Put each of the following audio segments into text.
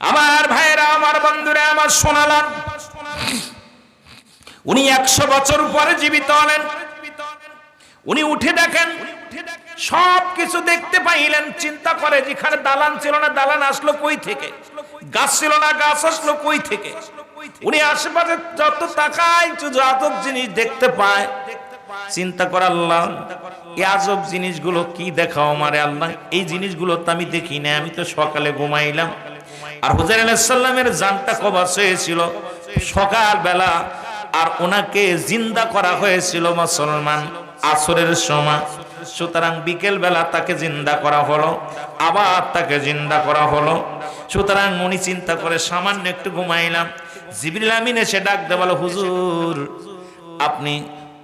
আমার ভাইরা, আমার বন্ধুরা, আমার শোনালাম, উনি 100 বছর পরে জীবিত হলেন। উনি উঠে দেখেন, সব কিছু দেখতে পাইলেন। চিন্তা করে, যেখানে দালান ছিল না, দালান আসলো কই থেকে? গাছ ছিল না, গাছ আসলো কই থেকে? উনি আশেপাশে যত তাকায় শুধু আজব জিনিস দেখতে পায়। চিন্তা করে, আল্লাহ এই আজব জিনিসগুলো কি দেখাও আমারে আল্লাহ, এই জিনিসগুলো তো আমি দেখি না, আমি তো সকালে ঘুমাইলাম। আর হুজাইর আলাইহিস সালামের জানটা কবজ হয়েছিল সকাল বেলা, আর ওনাকে জিন্দা করা হয়েছিল মুসলমান আসরের সময়। সুতরাং বিকেল বেলা তাকে জিন্দা করা হলো, আবার তাকে জিন্দা করা হলো। সুতরাং উনি চিন্তা করে, সামান্য একটু ঘুমাইলাম। জিবরিল আমিন এসে ডাক দে, বলে, হুজুর আপনি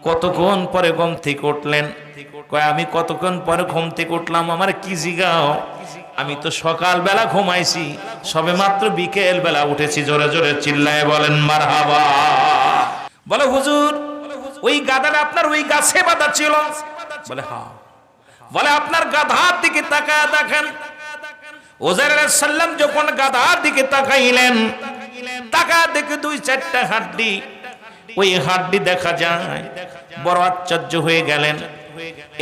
কতক্ষণ পরে ঘুম থেকে উঠলেন? কয়, আমি কতক্ষণ পরে ঘুম থেকে উঠলাম, আমার কি জিগাও? আমি তো সকাল বেলা ঘুমাইছি, সবে মাত্র বিকেল বেলা উঠেছি। জোরে জোরে চিল্লায় বলেন মারহাবা। বলে, হুজুর ওই গাধাটা আপনার ওই গাছে বাঁধা ছিল? বলে, হ্যাঁ। বলে, আপনার গাধার দিকে তাকায় দেখেন। হুজাইর আলাইহিস সালাম যখন গাধার দিকে তাকাইলেন, তাকায় দেখে 2-4টা হাড্ডি। ওই হাড্ডি দেখা যায়, বড় আশ্চর্য হয়ে গেলেন।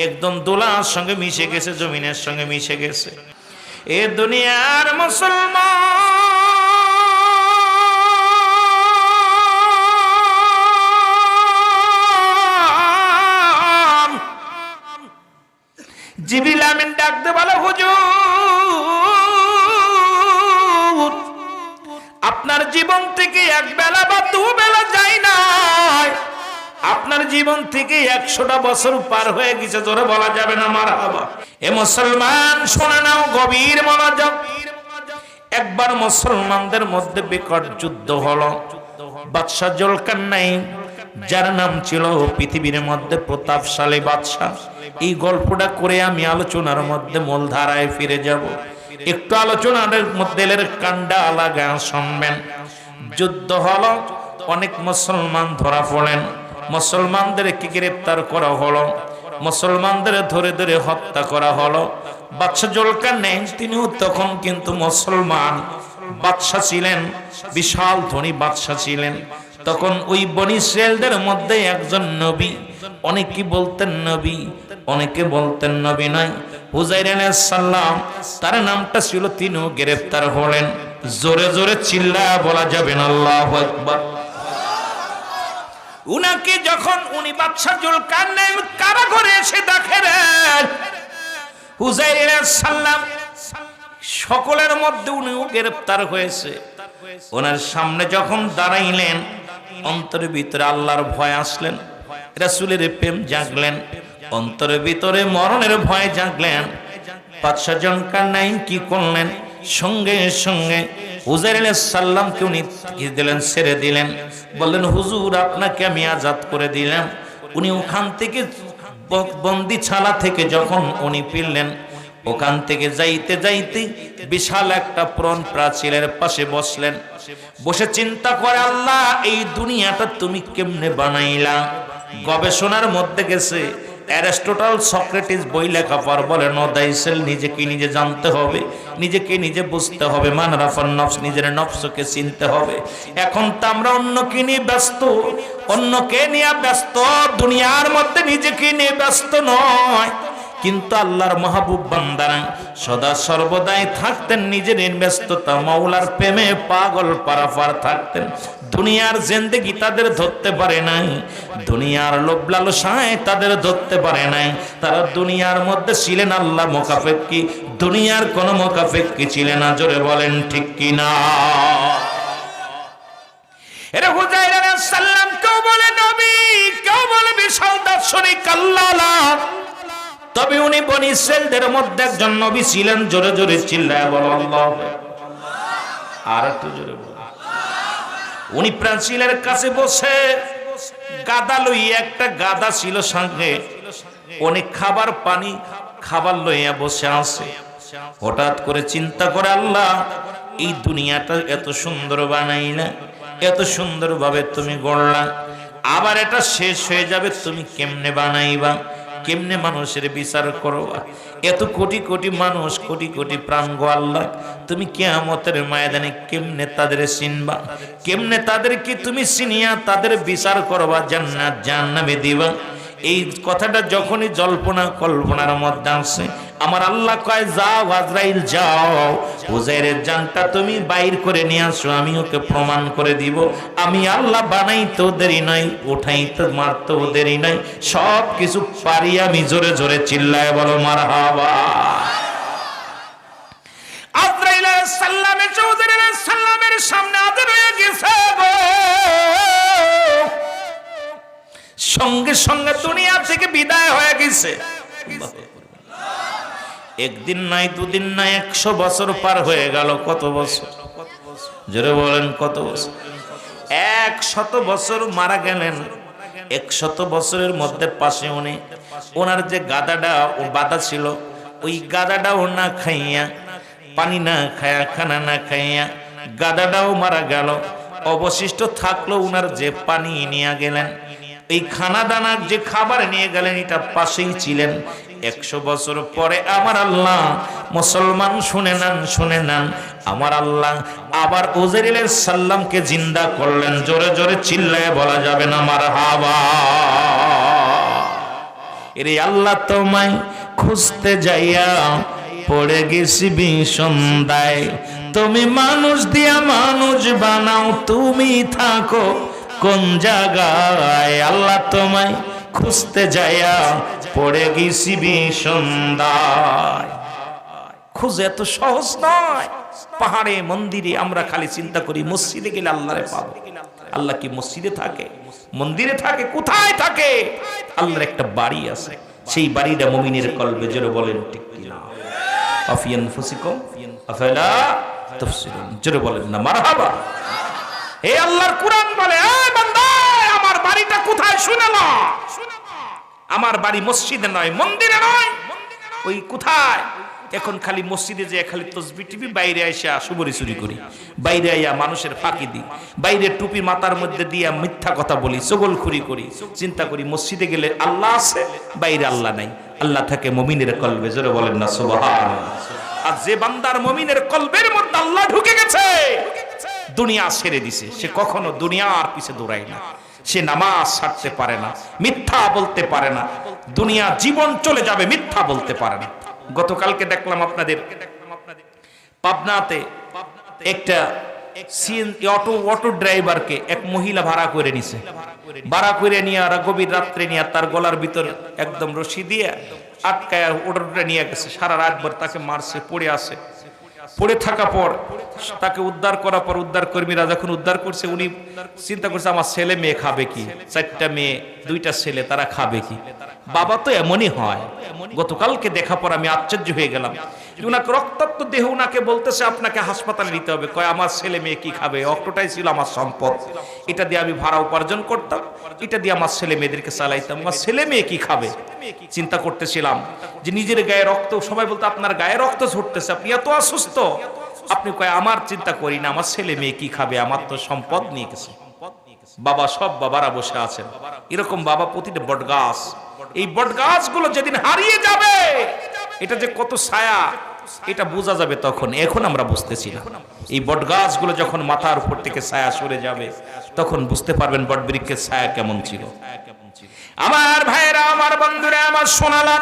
একদম দোলার সঙ্গে মিশে গেছে, জমিনের সঙ্গে মিশে গেছে। এ দুনিয়ার মুসলমান। জিবরিল আমিন ডাক দে, বলে, হুজুর আপনার জীবন থেকে এক বেলা বা 2 বেলা যায় না, আপনার জীবন থেকে 100টা বছর পার হয়ে গেছে। জোরে বলা যাবে না মারহাবা। এ মুসলমান শোনা নাও, গভীর মনোযোগ। একবার মুসলমানদের মধ্যে বিকট যুদ্ধ হলো। বাদশা জুলকারনাইন, যার নাম ছিল পৃথিবীর মধ্যে প্রতাপশালী বাদশা। এই গল্পটা করে আমি আলোচনার মধ্যে মূল ধারায় ফিরে যাব। একটু আলোচনার মধ্যে কান্ডা লাগা শুনবেন। যুদ্ধ হলো, অনেক মুসলমান ধরা পড়েন, মুসলমানদেরকে গ্রেফতার করা হলো, মুসলমানদের ধরে ধরে হত্যা করা হলো। বাদশা জুলকারনাইন তিনিও তখন কিন্তু মুসলমান বাদশা ছিলেন, বিশাল ধনী বাদশা ছিলেন। তখন ওই বনি ইসরাইলদের মধ্যে একজন নবী, অনেকে বলতেন নবী, অনেকে বলতেন নবী নয়, হুজাইর আলাইহিস সালাম, তার নামটা ছিল। তিনিও গ্রেফতার হলেন। জোরে জোরে চিল্লায়া বলা যাবে না আল্লাহু আকবার। উনাকে যখন উনি বাদশা জুলকারনাইন কারাগারে এসে দেখেন, হুজাইর আলাইহিস সালাম সকলের মধ্যে উনিও গ্রেফতার হয়েছে। ওনার সামনে যখন দাঁড়াইলেন, অন্তরের ভিতরে আল্লাহর ভয় আসলেন, রাসূলের প্রেম জাগলেন, অন্তরের ভিতরে মরণের ভয় জাগলেন। বাদশা জুলকারনাইন কি করলেন? সঙ্গে সঙ্গে হুজাইর আলাইহিস সালামকে উনি কি দিলেন? ছেড়ে দিলেন। বললেন, হুজুর আপনাকে আমি আজাদ করে দিলাম। উনি ওখান থেকে বন্দিছালা থেকে যখন উনি ফিরলেন, ওখান থেকে যাইতে যাইতে বিশাল একটা প্রণ প্রাচীরের পাশে বসলেন। বসে চিন্তা করে, আল্লাহ এই দুনিয়াটা তুমি কেমনে বানাইলা? গবেষণার মধ্যে গেছে। অ্যারিস্টটল, সক্রেটিস বই লেখা পর বলে, নো দাইসেল, নিজেকে নিজে জানতে হবে, নিজেকে নিজে বুঝতে হবে। মান রাফান নফস, নিজের নফসকে চিনতে হবে। এখন তো আমরা অন্যকে নিয়ে ব্যস্ত, অন্যকে নিয়ে ব্যস্ত, দুনিয়ার মধ্যে নিজেকে নিয়ে ব্যস্ত নয়। কিন্তু আল্লাহর মাহবুব বান্দারা সদা সর্বদাই থাকতেন নিজের ব্যস্ততা, মাওলার প্রেমে পাগল পারাপার থাকতেন। দুনিয়ার জিন্দেগি তাদের ধরতে পারে নাই, দুনিয়ার লোভ লালসায় তাদের ধরতে পারে নাই। তারা দুনিয়ার মধ্যে ছিলেন আল্লাহ মুখাপেক্ষী, দুনিয়ার কোন মুখাপেক্ষী ছিলেন না। জোরে বলেন ঠিক কিনা? এরা হুজাইর আলাইহিস সালাম কেউ বলে নবী, কেউ বলে বিশাল দার্শনিক আল্লাহ, তবে উনি বনি ইসরাইলদের মধ্যে একজন নবী ছিলেন। জোরে জোরে চিল্লায় বলো আল্লাহ। আর একটু জোরে বলো। উনি প্রাচীরের কাছে বসে গাদা লইয়া, একটা গাদা ছিল সঙ্গে, অনেক খাবার পানি খাবার লইয়া বসে আছে। হঠাৎ করে চিন্তা করে, আল্লাহ এই দুনিয়াটা এত সুন্দর বানাইলা, এত সুন্দর ভাবে তুমি গড়লা, আবার এটা শেষ হয়ে যাবে, তুমি কেমনে বানাইবা? কেমনে মানুষের বিচার করবা? এত কোটি কোটি মানুষ, কোটি কোটি প্রাণ গো আল্লাহ, তুমি কিয়ামতের ময়দানে কেমনে তাদের চিনবা? কেমনে তাদেরকে তুমি চিনিয়া তাদের বিচার করবা, জান্নাত জাহান্নামে দিবা? এই কথাটা যখনই জল্পনা কল্পনার মধ্যে আসে, আমার আল্লাহ কয় যাও আজরাইল যাও, উজাইরের জানটা তুমি বাইর করে নিয়ে আসো, আমি ওকে প্রমাণ করে দিব। আমি আল্লাহ বানাই তো দেরি নাই, উঠাই তো মারতো দেরি নাই, সব কিছু পারি আমি। জোরে জোরে চিল্লায় বলো মারহাবা। আজরাইল আলাইহিস সালাম উজাইর আলাইহিস সালামের সামনে হাজির হয়ে গেছে, সঙ্গে সঙ্গে দুনিয়া থেকে বিদায় হয়ে গেছে। একদিন নাই, দুদিন নাই, 100 বছর পার হয়ে গেল। কত বছর? জোরে বলেন কত বছর? 100 বছর মারা গেলেন। 100 বছরের মধ্যে পাশে উনি ওনার যে গাদাটা ও বাঁধা ছিল, ওই গাদাটাও না খাইয়া, পানি না খাইয়া, খানা না খাইয়া গাদাটাও মারা গেল। অবশিষ্ট থাকলো উনার যে পানি নিয়ে গেলেন, এই খানা দানার যে খাবার নিয়ে গেলেন, এটা পাশেই ছিলেন। 100 বছর পরে আমার আল্লাহ, মুসলমান শুনে নেন, শুনে নেন, আমার আল্লাহ আবার উজাইর আলাইহিস সালামকে জিন্দা করলেন। জোরে জোরে চিল্লায় বলা যাবে না মারহাবা। এরে আল্লাহ তোমায় খুঁজতে যাইয়া পড়ে গেছি বিসন্দায়, তুমি মানুষ দিয়া মানুষ বানাও, তুমি থাকো কোন জায়গায়? আল্লাহ তোমায় খুঁজতে যাইয়া পড়ে গেছি বিসন্দায়। খুঁজে এত সহজ নয়। পাহাড়ে মন্দিরে আমরা খালি চিন্তা করি মসজিদে গেলে আল্লাহরে পাবো। আল্লাহ কি মসজিদে থাকে, মন্দিরে থাকে? কোথায় থাকে? আল্লাহর একটা বাড়ি আছে, সেই বাড়িটা মুমিনের কলবে। জোরে বলেন ঠিক কিনা? আফি আনফুসিকুম আফালা তুবসিরুন। জোরে বলেন না মারহাবা। হে আল্লাহর কুরআন বলে, এই বান্দা আমার বাড়িটা কোথায় শুনে না। আমার বাড়ি মসজিদে নয়, মন্দিরে নয়, ওই কোথায়? এখন খালি মসজিদে যে খালি তসবিহ টিপি, বাইরে আইসা সুবরি চুরি করি, বাইরে আইয়া মানুষের ফাঁকি দিই, বাইরে টুপি মাথার মধ্যে দিয়া মিথ্যা কথা বলি, চগলখুরি করি। চিন্তা করি মসজিদে গেলে আল্লাহ আছে, বাইরে আল্লাহ নাই। আল্লাহ থাকে মুমিনের কলবে। জোরে বলেন না সুবহানাল্লাহ। আর যে বান্দার মুমিনের কলবের মধ্যে আল্লাহ ঢুকে গেছে, দুনিয়া ছেড়ে দিছে, সে কখনো দুনিয়ার পিছে দৌড়ায় না। সে নামাজ ছাড়তে পারে না, মিথ্যা বলতে পারে না, দুনিয়া জীবন চলে যাবে, মিথ্যা বলতে পারে না। গতকালকে দেখলাম আপনাদের পাবনাতে একটা অটো ড্রাইভারকে এক মহিলা ভাড়া করে নিছে। ভাড়া করে নিয়ে আর গভীর রাত্রে নিয়ে তার গলার ভিতর একদম রশি দিয়ে আটকায় অটোটা নিয়ে গেছে। সারা রাত ভর তাকে মারছে, পড়ে আছে। পড়ে থাকা পর তাকে উদ্ধার করার পর উদ্ধার কর্মীরা যখন উদ্ধার করছে, উনি চিন্তা করছে আমার ছেলে মেয়ে খাবে কি, 4টা মেয়ে 2টা ছেলে, তারা খাবে কি? বাবা তো এমনই হয়। গতকালকে দেখা পর আমি আশ্চর্য হয়ে গেলাম। উনাকে রক্তাক্ত দেহ, উনাকে বলতেছে আপনাকে হাসপাতালে নিতে হবে। কয় আমার ছেলে মেয়ে কি খাবে? অটোটাই ছিল আমার সম্পদ, এটা দিয়ে আমি ভাড়া উপার্জন করতাম, এটা দিয়ে আমার ছেলে মেয়েদেরকে চালাইতাম, আমার ছেলে মেয়ে কি খাবে? চিন্তা করতেছিলাম যে নিজের গায়ে রক্ত, সবাই বলতো আপনার গায়ে রক্ত ঝরতেছে, আপনি এত অসুস্থ। আপনি কয় আমার চিন্তা করি না, আমার ছেলে মেয়ে কি খাবে, আমার তো সম্পদ নিয়ে গেছে। বাবা, সব বাবারা বসে আছেন এরকম বাবা প্রতিটা বট গাছ। এই বট গাছগুলো যেদিন হারিয়ে যাবে, এটা যে কত ছায়া, এটা বোঝা যাবে তখন। এখন আমরা বুঝতেছি না। এই বট গাছগুলো যখন মাথার উপর থেকে ছায়া সরে যাবে, তখন বুঝতে পারবেন বট বৃক্ষের ছায়া কেমন ছিল। আমার ভাইরা, আমার বন্ধুরা, আমার শোনালাম,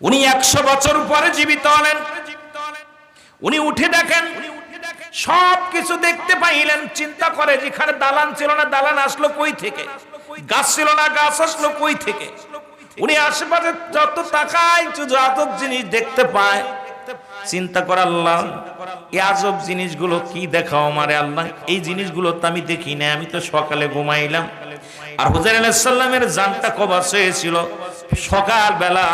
উনি 100 বছর পরে জীবিত হলেন। উনি উঠে দেখেন, সব কিছু দেখতে পাইলেন। চিন্তা করে যেখানে দালান ছিল না, দালান আসলো কই থেকে? গাছ ছিল না, গাছ আসলো কই থেকে? উনি আশেপাশে যত তাকায় আজব জিনিস দেখতে পায়। চিন্তা করে আল্লাহ, এই আজব জিনিসগুলো কি দেখাও আমারে আল্লাহ, এই জিনিসগুলো তো আমি দেখি না, আমি তো সকালে ঘুমাইলাম। আর হুজাইর আলাইহিস সালামের জানটা কবজ হয়েছিল সকাল বেলা,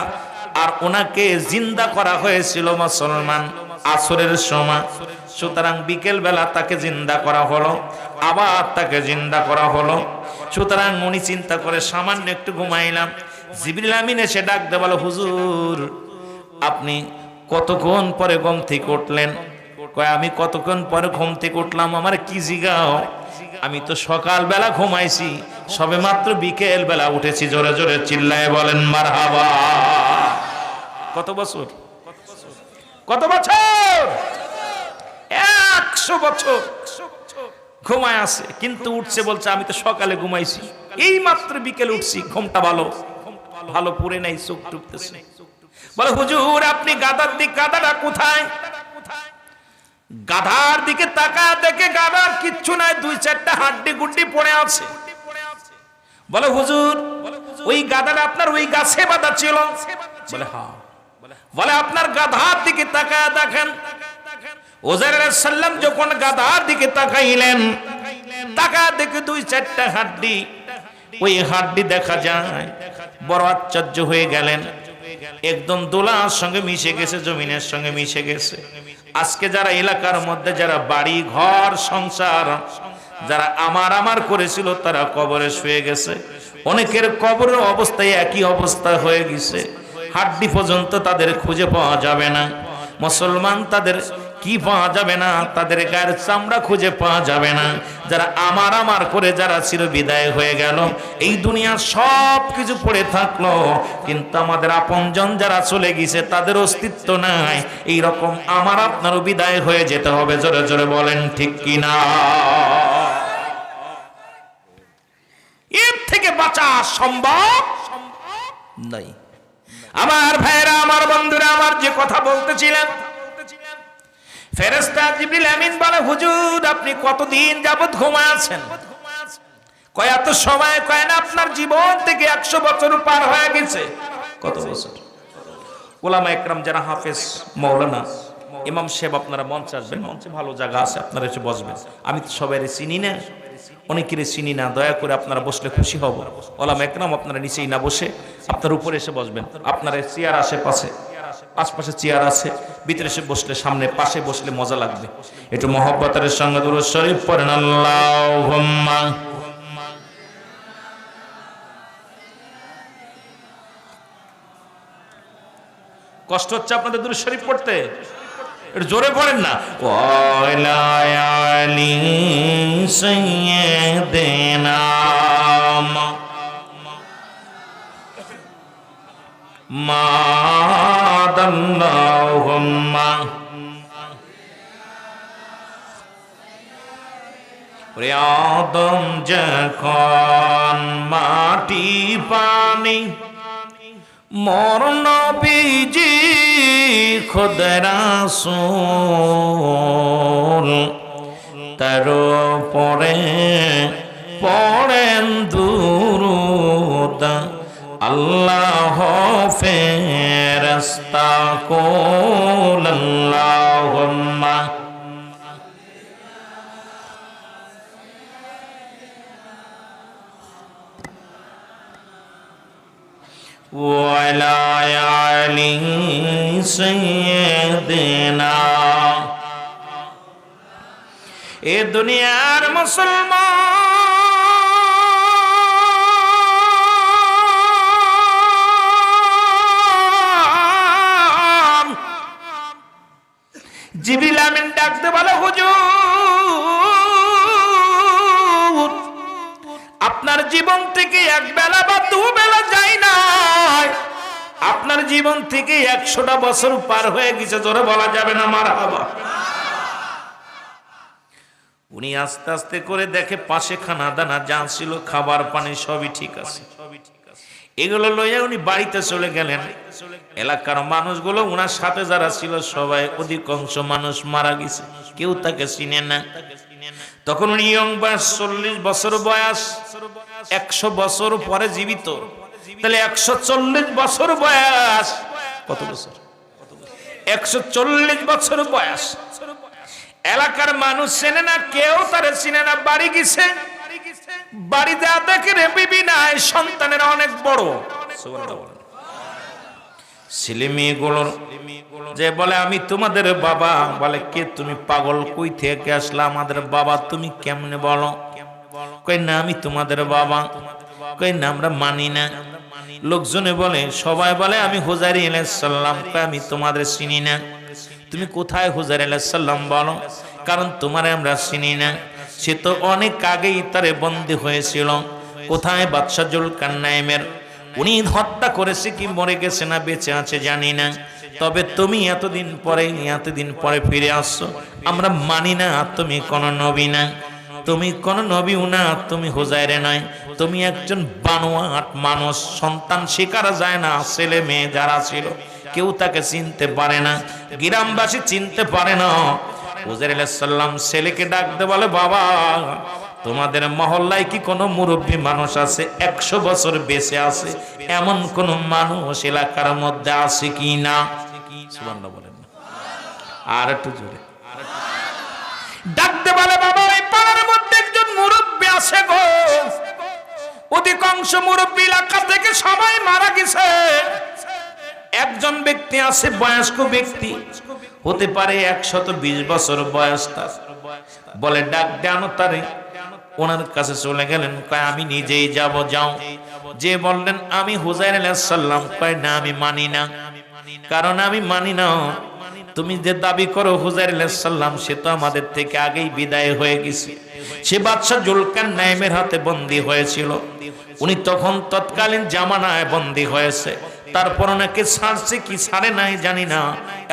আর ওনাকে জিন্দা করা হয়েছিল মুসলমান আসরের সময়। সুতরাং বিকেল বেলা তাকে জিন্দা করা হলো, আবার তাকে জিন্দা করা হলো। সুতরাং উনি চিন্তা করে সামান্য একটু ঘুমাইলাম। জিবরিল আমিন এসে ডাক দে, বলো হুজুর আপনি কতক্ষণ পরে ঘুম থেকে উঠলেন? কয় আমি কতক্ষণ পরে ঘুম থেকে উঠলাম, আমার কি জিগাও? আমি তো সকালবেলা ঘুমাইছি, সবে মাত্র বিকেল বেলা উঠেছি। জোরে জোরে চিল্লায় বলেন মারহাবা। কত বছর? কত বছর? 100 বছর ঘুমায় আছে, কিন্তু উঠছে বলছে আমি তো সকালে ঘুমাইছি, এই মাত্র বিকেল উঠছি, ঘুমটা ভালো ভালো পুরে নাই, চোখ টুকতেছে। বলে হুজুর আপনি গাধাটা কোথায়? গাধার দিকে তাকা, দেখে গাধার কিচ্ছু নাই, 2-4টা হাড্ডি গুড্ডি পড়ে আছে। বলে হুজুর ওই গাধাটা আপনার ওই গাছে বাঁধা ছিল? বলে হ্যাঁ। বলে আপনার গাধার দিকে তাকায় দেখেন। ওজাইর আলাইহিস সালাম যখন গাধার দিকে তাকাইলেন, তাকা দেখে 2-4টা হাড্ডি, ওই হাড্ডি দেখা যায়। বড় আশ্চর্য হয়ে গেলেন, একদম দোলার সঙ্গে মিশে গেছে, জমিনের সঙ্গে মিশে গেছে। আজকে যারা এলাকার মধ্যে যারা বাড়ি ঘর সংসার যারা আমার করেছিল, তারা কবরে শুয়ে গেছে। অনেকের কবরের অবস্থায় একই অবস্থা হয়ে গেছে, হাড্ডি পর্যন্ত তাদের খুঁজে পাওয়া যাবে না। মুসলমান তাদের কি পাওয়া যাবে না, তাদের গায়ের চামড়া খুঁজে পাওয়া যাবে না। যারা আমার করে যারা ছিল বিদায় হয়ে গেল, এই দুনিয়া সব কিছু পড়ে থাকলো, কিন্তু আমাদের আপনজন যারা চলে গেছে তাদের অস্তিত্ব নাই। এই রকম আমার আপনারও বিদায় হয়ে যেতে হবে। জোরে জোরে বলেন ঠিক কিনা? এর থেকে বাঁচা সম্ভব নাই। আমার ভাইরা, আমার বন্ধুরা, আমার যে কথা বলতেছিলেন, ফেরেশতা জিবরিল আমিন বলে হুজুর আপনি কতদিন যাবত ঘুমায় আছেন? কয় এত সময়, কয় না আপনার জীবন থেকে 100 বছর পার হয়ে গেছে। কত বছর? উলামা একরাম যারা হাফেজ মাওলানা ইমাম সাহেব, আপনারা মঞ্চে আসবেন, মঞ্চে ভালো জায়গা আছে, আপনারা এসে বসবেন। আমি তো সবাইরে চিনি না, অনেকেরই চিনি না, দয়া করে আপনারা বসলে খুশি হব। ওলামা একরাম আপনারা নিচেই না বসে আপনার উপরে এসে বসবেন। আপনার চেয়ার আশপাশে চেয়ার আছে, ভিতরে এসে বসলে, সামনে পাশে বসলে মজা লাগবে। একটু মহব্বতের সঙ্গে দুরূদ শরীফ পড়েন। আল্লাহুম্মা কষ্ট হচ্ছে আপনাদের দুরূদ শরীফ পড়তে? একটু জোরে পড়েন না। ওয়ালা আলি সাইয়্যিদিনা মাদাল্লাহুম্মা ওরে আদম যখন মাটি পানি, মোর নবীজি খুদ রাসূল, তার পরে পড়েন দুরূদ আল্লাহ ফেরেশতা কুল আল্লাহুম্মা ওয়ালা আলি সাইয়্যিদিনা। এ দুনিয়ার মুসলমান জিবরিল আমিন ডাকতে বলে হুজুর আপনার জীবন থেকে এক বেলা বা 2 বেলা যায় না, আপনার জীবন থেকে 100টা বছর পার হয়ে গেছে। জোরে বলা যাবে না মারহাবা? উনি আস্তে আস্তে করে দেখে পাশে খানা দানা যা ছিল, খাবার পানি সবই ঠিক আছে। এগুলো লইয়া উনি বাড়িতে চলে গেলেন। এলাকার মানুষগুলো উনার সাথে যারা ছিল সবাই, অধিকাংশ মানুষ মারা গেছে, কেউ তাকে চিনে না। তখন উনি ইয়ং বয়স, 40 বছর বয়স, 100 বছর পরে জীবিত, তাহলে 140 বছর বয়স। কত বছর? 140 বছর বয়স। এলাকার মানুষ চেনে না, কেউ তারে চিনে না। বাড়ি গেছে, বাড়ি যা দেখে রে বিবি নাই, সন্তানের অনেক বড়। ছেলে মেয়েগুলোর যে বলে আমি তোমাদের বাবা, বলে কে তুমি? পাগল, কই থেকে আসলা? আমাদের বাবা। তুমি কেমনে বলো? কই না আমি তোমাদের বাবা। কই না আমরা মানি না। লোকজনে বলে, সবাই বলে আমি হুজাইর আলাইহিস সালাম। কই আমি তোমাদের চিনি না। তুমি কোথায় হুজাইর আলাইহিস সালাম বলো, কারণ তোমারে আমরা চিনি না। সে তো অনেক আগেই তারে বন্দী হয়েছিল। কোথায়? বাদশা জুলকারনাইনের। উনি হত্যা করেছে কি মরে গেছে না বেঁচে আছে জানি না, তবে তুমি এতদিন পরে ফিরে আসছো, আমরা মানি না তুমি কোন নবী না, তুমি কোন নবীও না, তুমি হুজাইরে নয়, তুমি একজন বানোয়াট মানুষ। সন্তান শিকারা যায় না, ছেলে মেয়ে যারা ছিল কেউ তাকে চিনতে পারে না, গ্রামবাসী চিনতে পারে না। হুজাইর আলাইহিস সালাম ছেলেকে ডাকতে বলে, বাবা তোমাদের মহল্লায় কি কোনো মুরব্বী মানুষ আছে 100 বছর বেঁচে আছে এমন কোন মানুষ এলাকার মধ্যে আছে কি না? সুবহানাল্লাহ বলেন না, আর একটু জোরে ডাকতে বলে, বাবা এই পাড়ার মধ্যে একজন মুরব্বী আছে গো, অধিকাংশ মুরব্বী এলাকা থেকে সবাই মারা গেছে, একজন ব্যক্তি আছে বয়স্ক ব্যক্তি, হতে পারে 120 বছর বয়স তার। বলে ডাক দেন তারে। ওনার কাছে চলে গেলেন, কয় আমি নিজেই যাব। যাও। যে বললেন আমি হুজাইর আলাইহিস সালাম, কয় না আমি মানি না, কারণ আমি মানি না, তুমি যে দাবি করো হুজাইর আলাইহিস সালাম সে তো আমাদের থেকে আগেই বিদায় হয়ে গেছে, সে বাদশা জুলকারনাইনের হাতে বন্দী হয়েছিল, উনি তখন তৎকালীন জামানায় বন্দী হয়েছে, তারপর নাকি ছাড়ছে কি ছাড়ে নাই জানি না,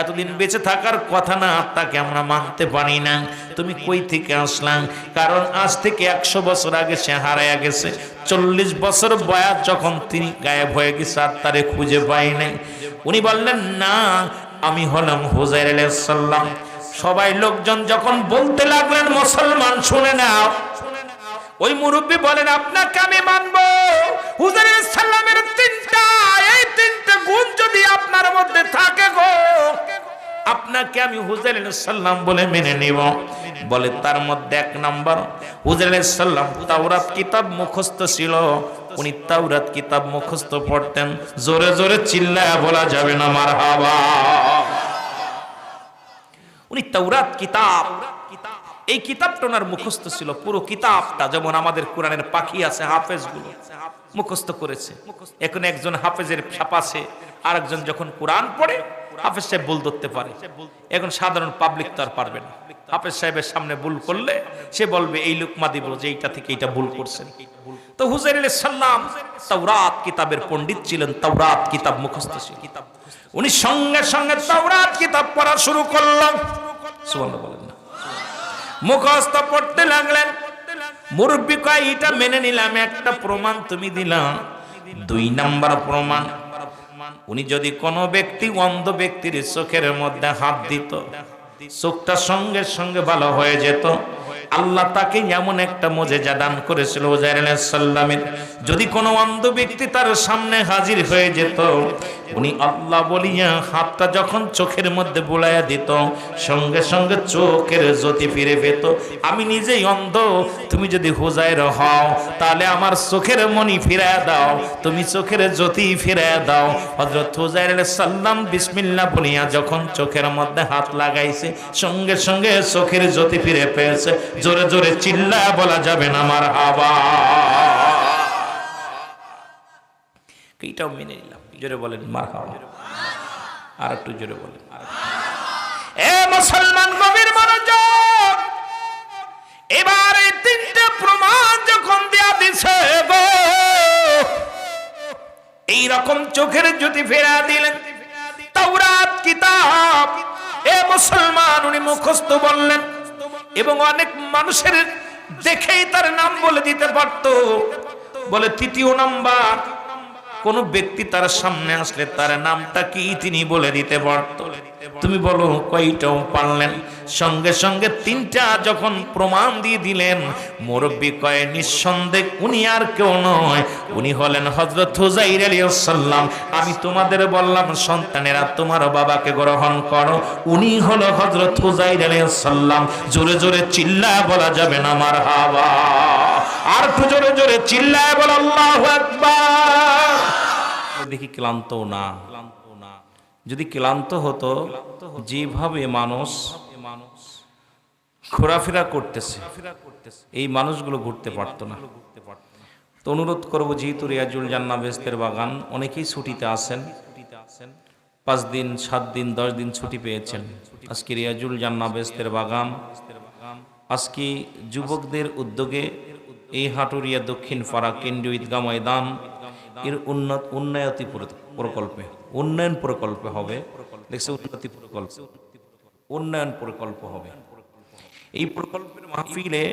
এতদিন বেঁচে থাকার কথা না, তাকে আমরা মানতে পারি না, তুমি কই থেকে আসলাম? কারণ আজ থেকে 100 বছর আগে সে হারায়া গেছে, 40 বছর বয়স যখন তিনি গায়েব হয়ে গেছে আর তারে খুঁজে পাই নাই। উনি বললেন না আমি হলাম হুজাইর আলাইহিস সালাম। সবাই লোকজন যখন বলতে লাগলেন মুসলমান শুনে নাও, ওই মুরব্বী বলেন আপনাকে আমি মানবো, হুজাইর আলাইহিস সালামের এই তিনটা গুণ যদি আপনার মধ্যে থাকে গো, আপনাকে আমি হুজাইর আলাইহিস সালাম বলে মেনে নিব। বলে তার মধ্যে 1 নাম্বার, হুজাইর আলাইহিস সালাম তাওরাত কিতাব মুখস্থ ছিল, উনি তাওরাত কিতাব মুখস্থ পড়তেন। জোরে জোরে চিল্লায়া বলা যাবে না মারহাবা। উনি তাওরাত কিতাব, এই কিতাবটা ওনার মুখস্থ ছিল, পুরো কিতাবটা, যেমন আমাদের কোরআনের পাখি আছে হাফেজ গুলো মুখস্থ করেছে। এখন একজন হাফেজের ছাপ আছে, আর একজন যখন কোরআন পড়ে হাফেজ সাহেব ভুল ধরতে পারে, এখন সাধারণ পাবলিক তো আর পারবে না। হাফেজ সাহেবের সামনে ভুল করলে সে বলবে এই লুকমা দিব যে এইটা থেকে এইটা ভুল করছেন। তো হুজাইর আলাইহিস সালাম তাওরাত কিতাবের পণ্ডিত ছিলেন, তাওরাত কিতাব মুখস্থ ছিল, উনি সঙ্গে সঙ্গে তাওরাত কিতাব পড়া শুরু করলেন। সুবহানাল্লাহ বলেন না। মুখস্থ পড়তে লাগলেন। মুরব্বী কয় এটা মেনে নিলাম, একটা প্রমাণ তুমি দিলাম। 2 নাম্বার প্রমাণ, উনি যদি কোনো ব্যক্তি অন্ধ ব্যক্তির চোখের মধ্যে হাত দিত, চোখটা সঙ্গে সঙ্গে ভালো হয়ে যেত। আল্লাহ তাকে এমন একটা মুজিজা দান করেছিল হুজাইর আলাইহিস সালামের, যদি কোনো অন্ধ ব্যক্তি তার সামনে হাজির হয়ে যেত, উনি আল্লাহ বলিয়া হাতটা যখন চোখের মধ্যে বুলাইয়া দিত, সঙ্গে সঙ্গে চোখের জ্যোতি ফিরে পেত। আমি নিজেই অন্ধ, তুমি যদি হুজাইর হও তাহলে আমার চোখের মনি ফিরাইয়া দাও, তুমি চোখের জ্যোতি ফিরাইয়া দাও। হযরত হুজাইর আলাইহিস সালাম বিসমিল্লাহ বলিয়া যখন চোখের মধ্যে হাত লাগাইছে, সঙ্গে সঙ্গে চোখের জ্যোতি ফিরে পেয়েছে। জোরে জোরে চিল্লায়া বলা যাবে না মারহাবা। এইটাও মেনে নিলাম, জোরে বলেন মারহাবা। আর একটু জোরে বলেন। এ মুসলমান গভীর মনোযোগ, এবার এই 3টে প্রমাণ যখন দেয়া দিছে গো, এই রকম চোখের জ্যোতি ফেরা দিলেন। তাওরাত কিতাব এ মুসলমান উনি মুখস্থ বললেন, এবং অনেক মানুষের দেখেই তার নাম বলে দিতে পারত। বলে 3য় নাম্বার, কোন ব্যক্তি তার সামনে আসলে তার নামটা কি তিনি বলে দিতে পারত। তুমি বলো কয়টাও পারলেন? সঙ্গে সঙ্গে 3টা যখন প্রমাণ দিয়ে দিলেন, মুরব্বী কয় নিঃসন্দেহ উনি আর কেউ নয়, উনি হলেন হযরত হুজাইর আলাইহিস সালাম। আমি তোমাদের বললাম সন্তানেরা তোমার বাবাকে গ্রহণ করো, উনি হলো হযরত হুজাইর আলাইহিস সালাম। জোরে জোরে চিল্লায় বলা যাবে না মারহাবা। আর একটু জোরে জোরে চিল্লায় বল আল্লাহু আকবার। দেখি ক্লান্ত না, যদি ক্লান্ত হতো, যেভাবে মানুষ ঘোরাফেরা করতেছে এই মানুষগুলো ঘুরতে পারতো না। তো অনুরোধ করবো, যেহেতু রিয়াজুল জান্নাহ বেহেশতের বাগান অনেকেই ছুটিতে আসেন, 5 দিন 7 দিন 10 দিন ছুটি পেয়েছেন, আজকে রিয়াজুল জান্নাহ বেহেশতের বাগান আজকে যুবকদের উদ্যোগে এই হাটুরিয়া দক্ষিণ পাড়া কেন্দ্রীয় ঈদগাহ ময়দান এর উন্নয়ন প্রকল্পে হবে, দেখছে উন্নয়ন প্রকল্প হবে। এই প্রকল্পের মাহফিলে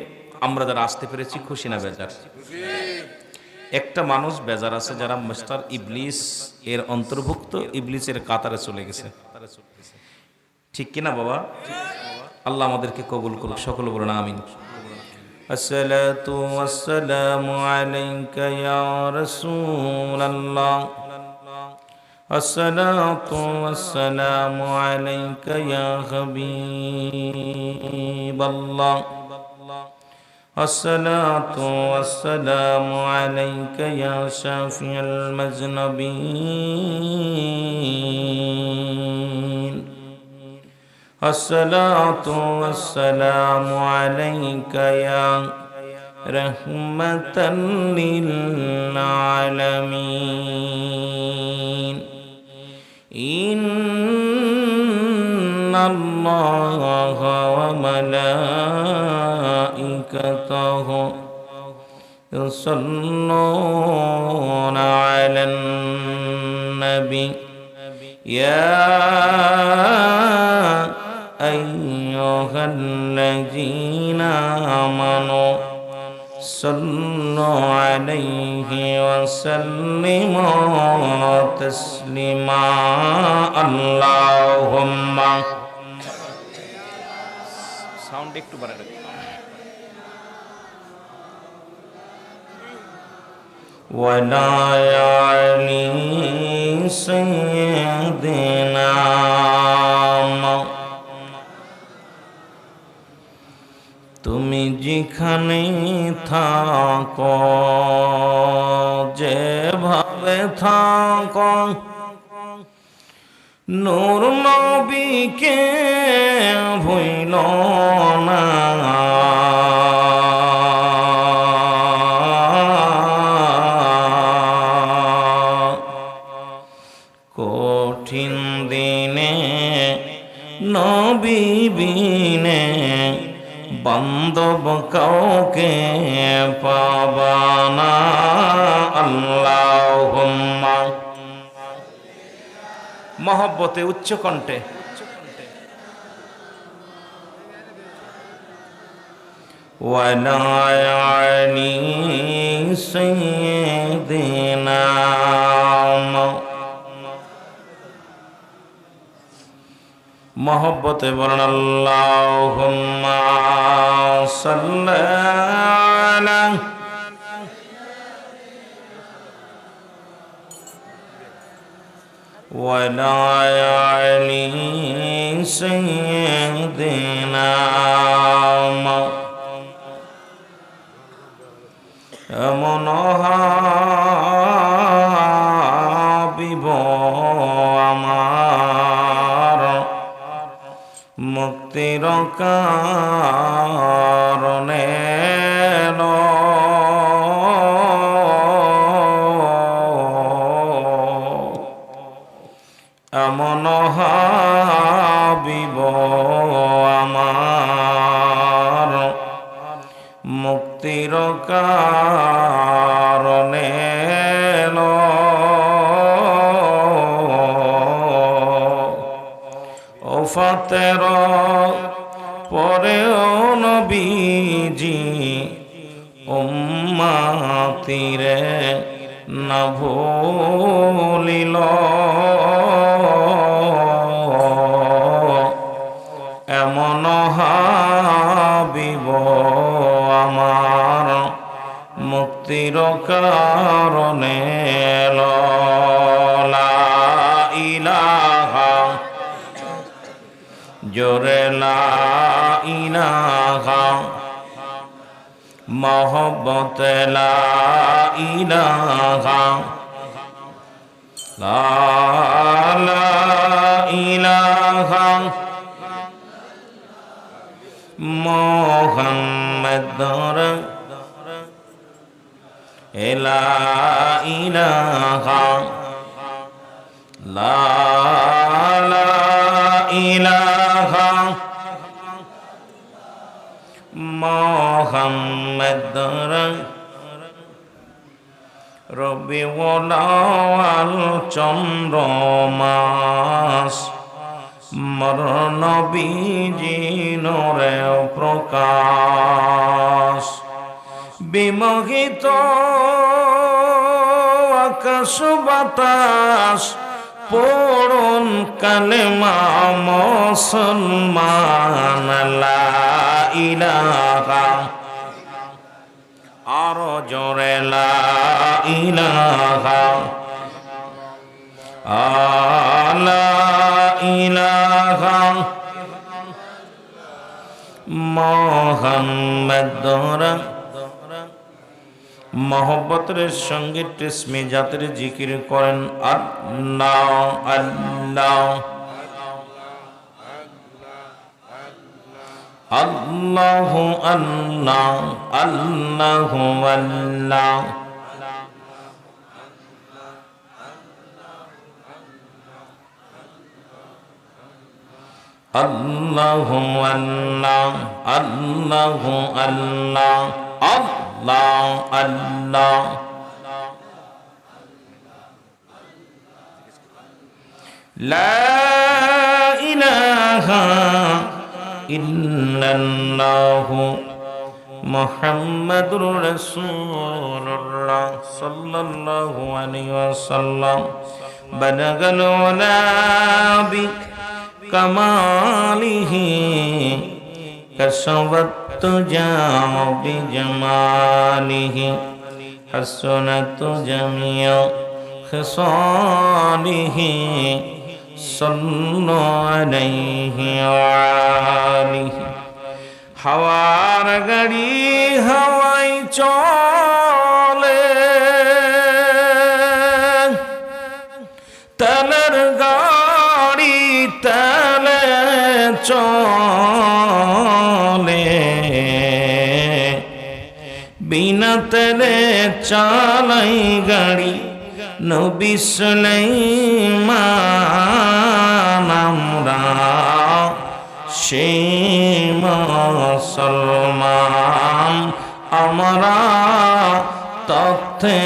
আমরা যারা আসতে পেরেছি খুশি না বেজার? একটা মানুষ বেজার আছে যারা মিস্টার ইবলিস এর অন্তর্ভুক্ত, ইবলিসের কাতারে চলে গেছে। ঠিক কিনা বাবা? আল্লাহ আমাদেরকে কবুল করুক, সকলে বলুন আমিন। আসসালাতু ওয়াসসালামু আলাইকা ইয়া রাসূলুল্লাহ, আসসালাতু ওয়াসসালামু আলাইকা ইয়া হাবিবাল্লাহ, আসসালাতু ওয়াসসালামু আলাইকা ইয়া শাফিয়াল মুযনিবিন, আসসালাতু ওয়াসসালামু আলাইকা ইয়া রাহমাতাল লিল আলামিন। ইন্নাল্লাহা ওয়া মালাইকাতাহু ইউসাল্লুনা আলান নবী ইয়া আইয়ুহাল্লাযীনা আমানু সাল্লু আলাইহি ওয়া সাল্লিমু তাসলিমা। আল্লাহুম্মা সাউন্ড একটু বাড়ায় রাখুন। ওয়া লা আলি সাইয়্যিদিনা, তুমি যেখানে থাকো, যেভাবে থাকো, নূর নবীকে ভুইল না। কঠিন দিনে নবী বিনে বান্ধব কাউকে পাবানা। আল্লাহুম্মা মহব্বতে উচ্চ কণ্ঠে ওয়া লা আলি সাইয়্যিদিনা, মহব্বতে বলেন আল্লাহুম্মা সাল্লি আলা ওয়া লা আলি সাইয়্যিদিনা। এমন হাবিব আমার মুক্তির কারণে এমন হাবিব আমার মুক্তির কারণে ওফাতের পরেও নবীজি উম্মতিরে না ভুলিল। এমন হাবিব আমার মুক্তির কারণে লা ইলাহা জোরে লা ইলাহা মহব্বত লা ইলাহা লা ইলাহা মুহাম্মাদুর লা ইলাহা লা ইলাহা মোহাম্মদ রবিউল চন্দ্র মাস মর নবীজি নূরে প্রকাশ বিমোহিত আকাশ বাতাস পড়ুন কালেমা মুসলমান লা ইলাহা আরো জোরে লা ইলাহা লা ইলাহা মুহাম্মাদুর মোহব্বতের সঙ্গে টিসমে জাতের জিকির করেন আল্লাহ আল্লাহ আল্লাহ আল্লাহ আল্লাহ আল্লাহ আল্লাহ আল্লাহ আল্লাহ আল্লাহ আল্লাহ আল্লাহ লা ইলাহা ইল্লাল্লাহু মুহাম্মাদুর রাসূলুল্লাহ সাল্লাল্লাহু আলাইহি ওয়াসাল্লাম বালাগাল উলা বি কামালিহি কাশাওয়াত তুজাও বিজামালিহি হাসনাত জামিয়া খিসালিহি সাল্লাল্লাহু আলাইহি ওয়া আলিহি হাওয়ার গাড়ি হাওয়াই চলে তেলের গাড়ি তেলে চলে বিনা তেলে চালাই গাড়ি নবী সুলাইমান আমরা সেই মুসলমান আমরা তথ্যে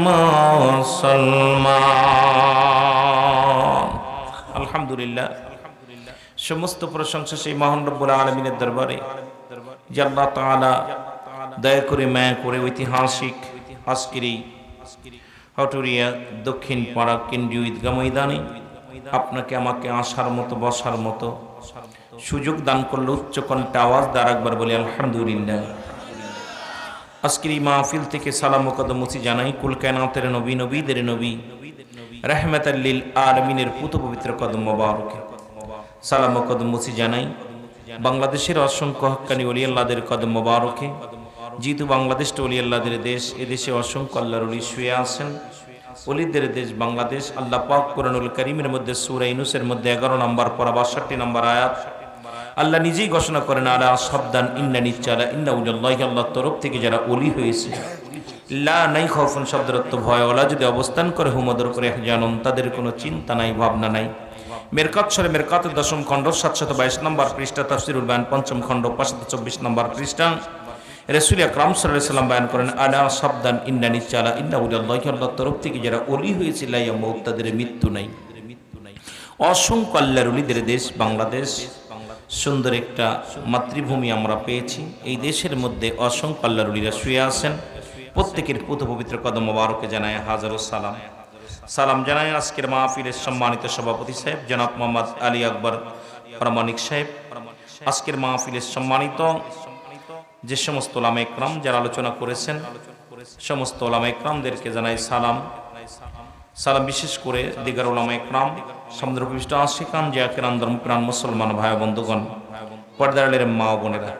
মুসলমান। আলহামদুলিল্লাহ, সমস্ত প্রশংসা সেই মহান রব্বুল আলামিনের দরবারে যে আল্লাহ তাআলা দয়া করে মায়া করে ঐতিহাসিক আজকের এই হটুরিয়া দক্ষিণ পাড়া কেন্দ্রীয় ঈদগাহ ময়দানে আপনাকে আমাকে আসার মতো বসার মতো সুযোগ দান করলে উচ্চ কণ্ঠে আওয়াজ দ্বারা একবার বলি আলহামদুলিল্লাহ। আজকের এই মাহফিল থেকে সালাম ও কদমুচি জানাই কুল কায়নাতের নবী নবীদের নবী রাহমাতাল লিল আলামিনের পুত পবিত্র কদম মোবারকে সালাম ও কদমুচি জানাই বাংলাদেশের অসংখ্য হক্কানি ওলি আল্লাহদের কদম মোবারকে। যেহেতু বাংলাদেশটা ওলি আল্লাহদের দেশ, এদেশে অসংখ্য আল্লাহর ওলি শুয়ে আছেন। ওলিদের দেশ বাংলাদেশ। আল্লাহ পাক কুরআনুল কারীমের মধ্যে সূরা ইউনূসের মধ্যে 11 নম্বর পারা 62 নম্বর আয়াত আল্লাহ নিজেই ঘোষণা করেন আলা সাবধান ইন্না নিশ্চয় ইন্না উল্লাহি আল্লাহর তরফ থেকে যারা ওলি হয়েছে লা নাই খাউফুন শব্দের অর্থ ভয়, ওলা যদি অবস্থান করে হুমদর করে জানুন তাদের কোনো চিন্তা নাই ভাবনা নাই। মেরকাত সরে মেরকাতের 10ম খণ্ড 722 নম্বর পৃষ্ঠা তাফসীরুল বায়ান 5ম খণ্ড 524 নম্বর পৃষ্ঠা রাসূল আকরাম সাল্লাল্লাহু আলাইহি ওয়াসাল্লাম বয়ান করেন আলা সাবধান ইন্না নিশ্চয় ইন্না উল্লাহি আল্লাহর তরফ থেকে যারা ওলি হয়েছে লা ইয়ামুত তাদের মৃত্যু নাই। অসংখ্য আল্লাহর ওলিদের দেশ বাংলাদেশ, সুন্দর একটা মাতৃভূমি আমরা পেয়েছি। এই দেশের মধ্যে অসংখ্য আল্লাহর ওলিরা শুয়ে আছেন। প্রত্যেকের পুত পবিত্র কদম মোবারকে জানায় হাজারো সালাম। সালাম জানায় আজকের মাহফিলের সম্মানিত সভাপতি সাহেব জনাব মোহাম্মদ আলী আকবর প্রামাণিক সাহেব, আজকের মাহফিলের সম্মানিত যে সমস্ত ওলামা ইকরাম যারা আলোচনা করেছেন সমস্ত ওলামা ইকরামদেরকে জানাই সালাম। সালাম বিশেষ করে দিগার ওলামা ইকরাম, সমুদ্রপৃষ্ঠ আশিকান জাকিরান ধর্মপ্রাণ মুসলমান ভাই বন্ধুগণ, পর্দারের মা বোনেরা,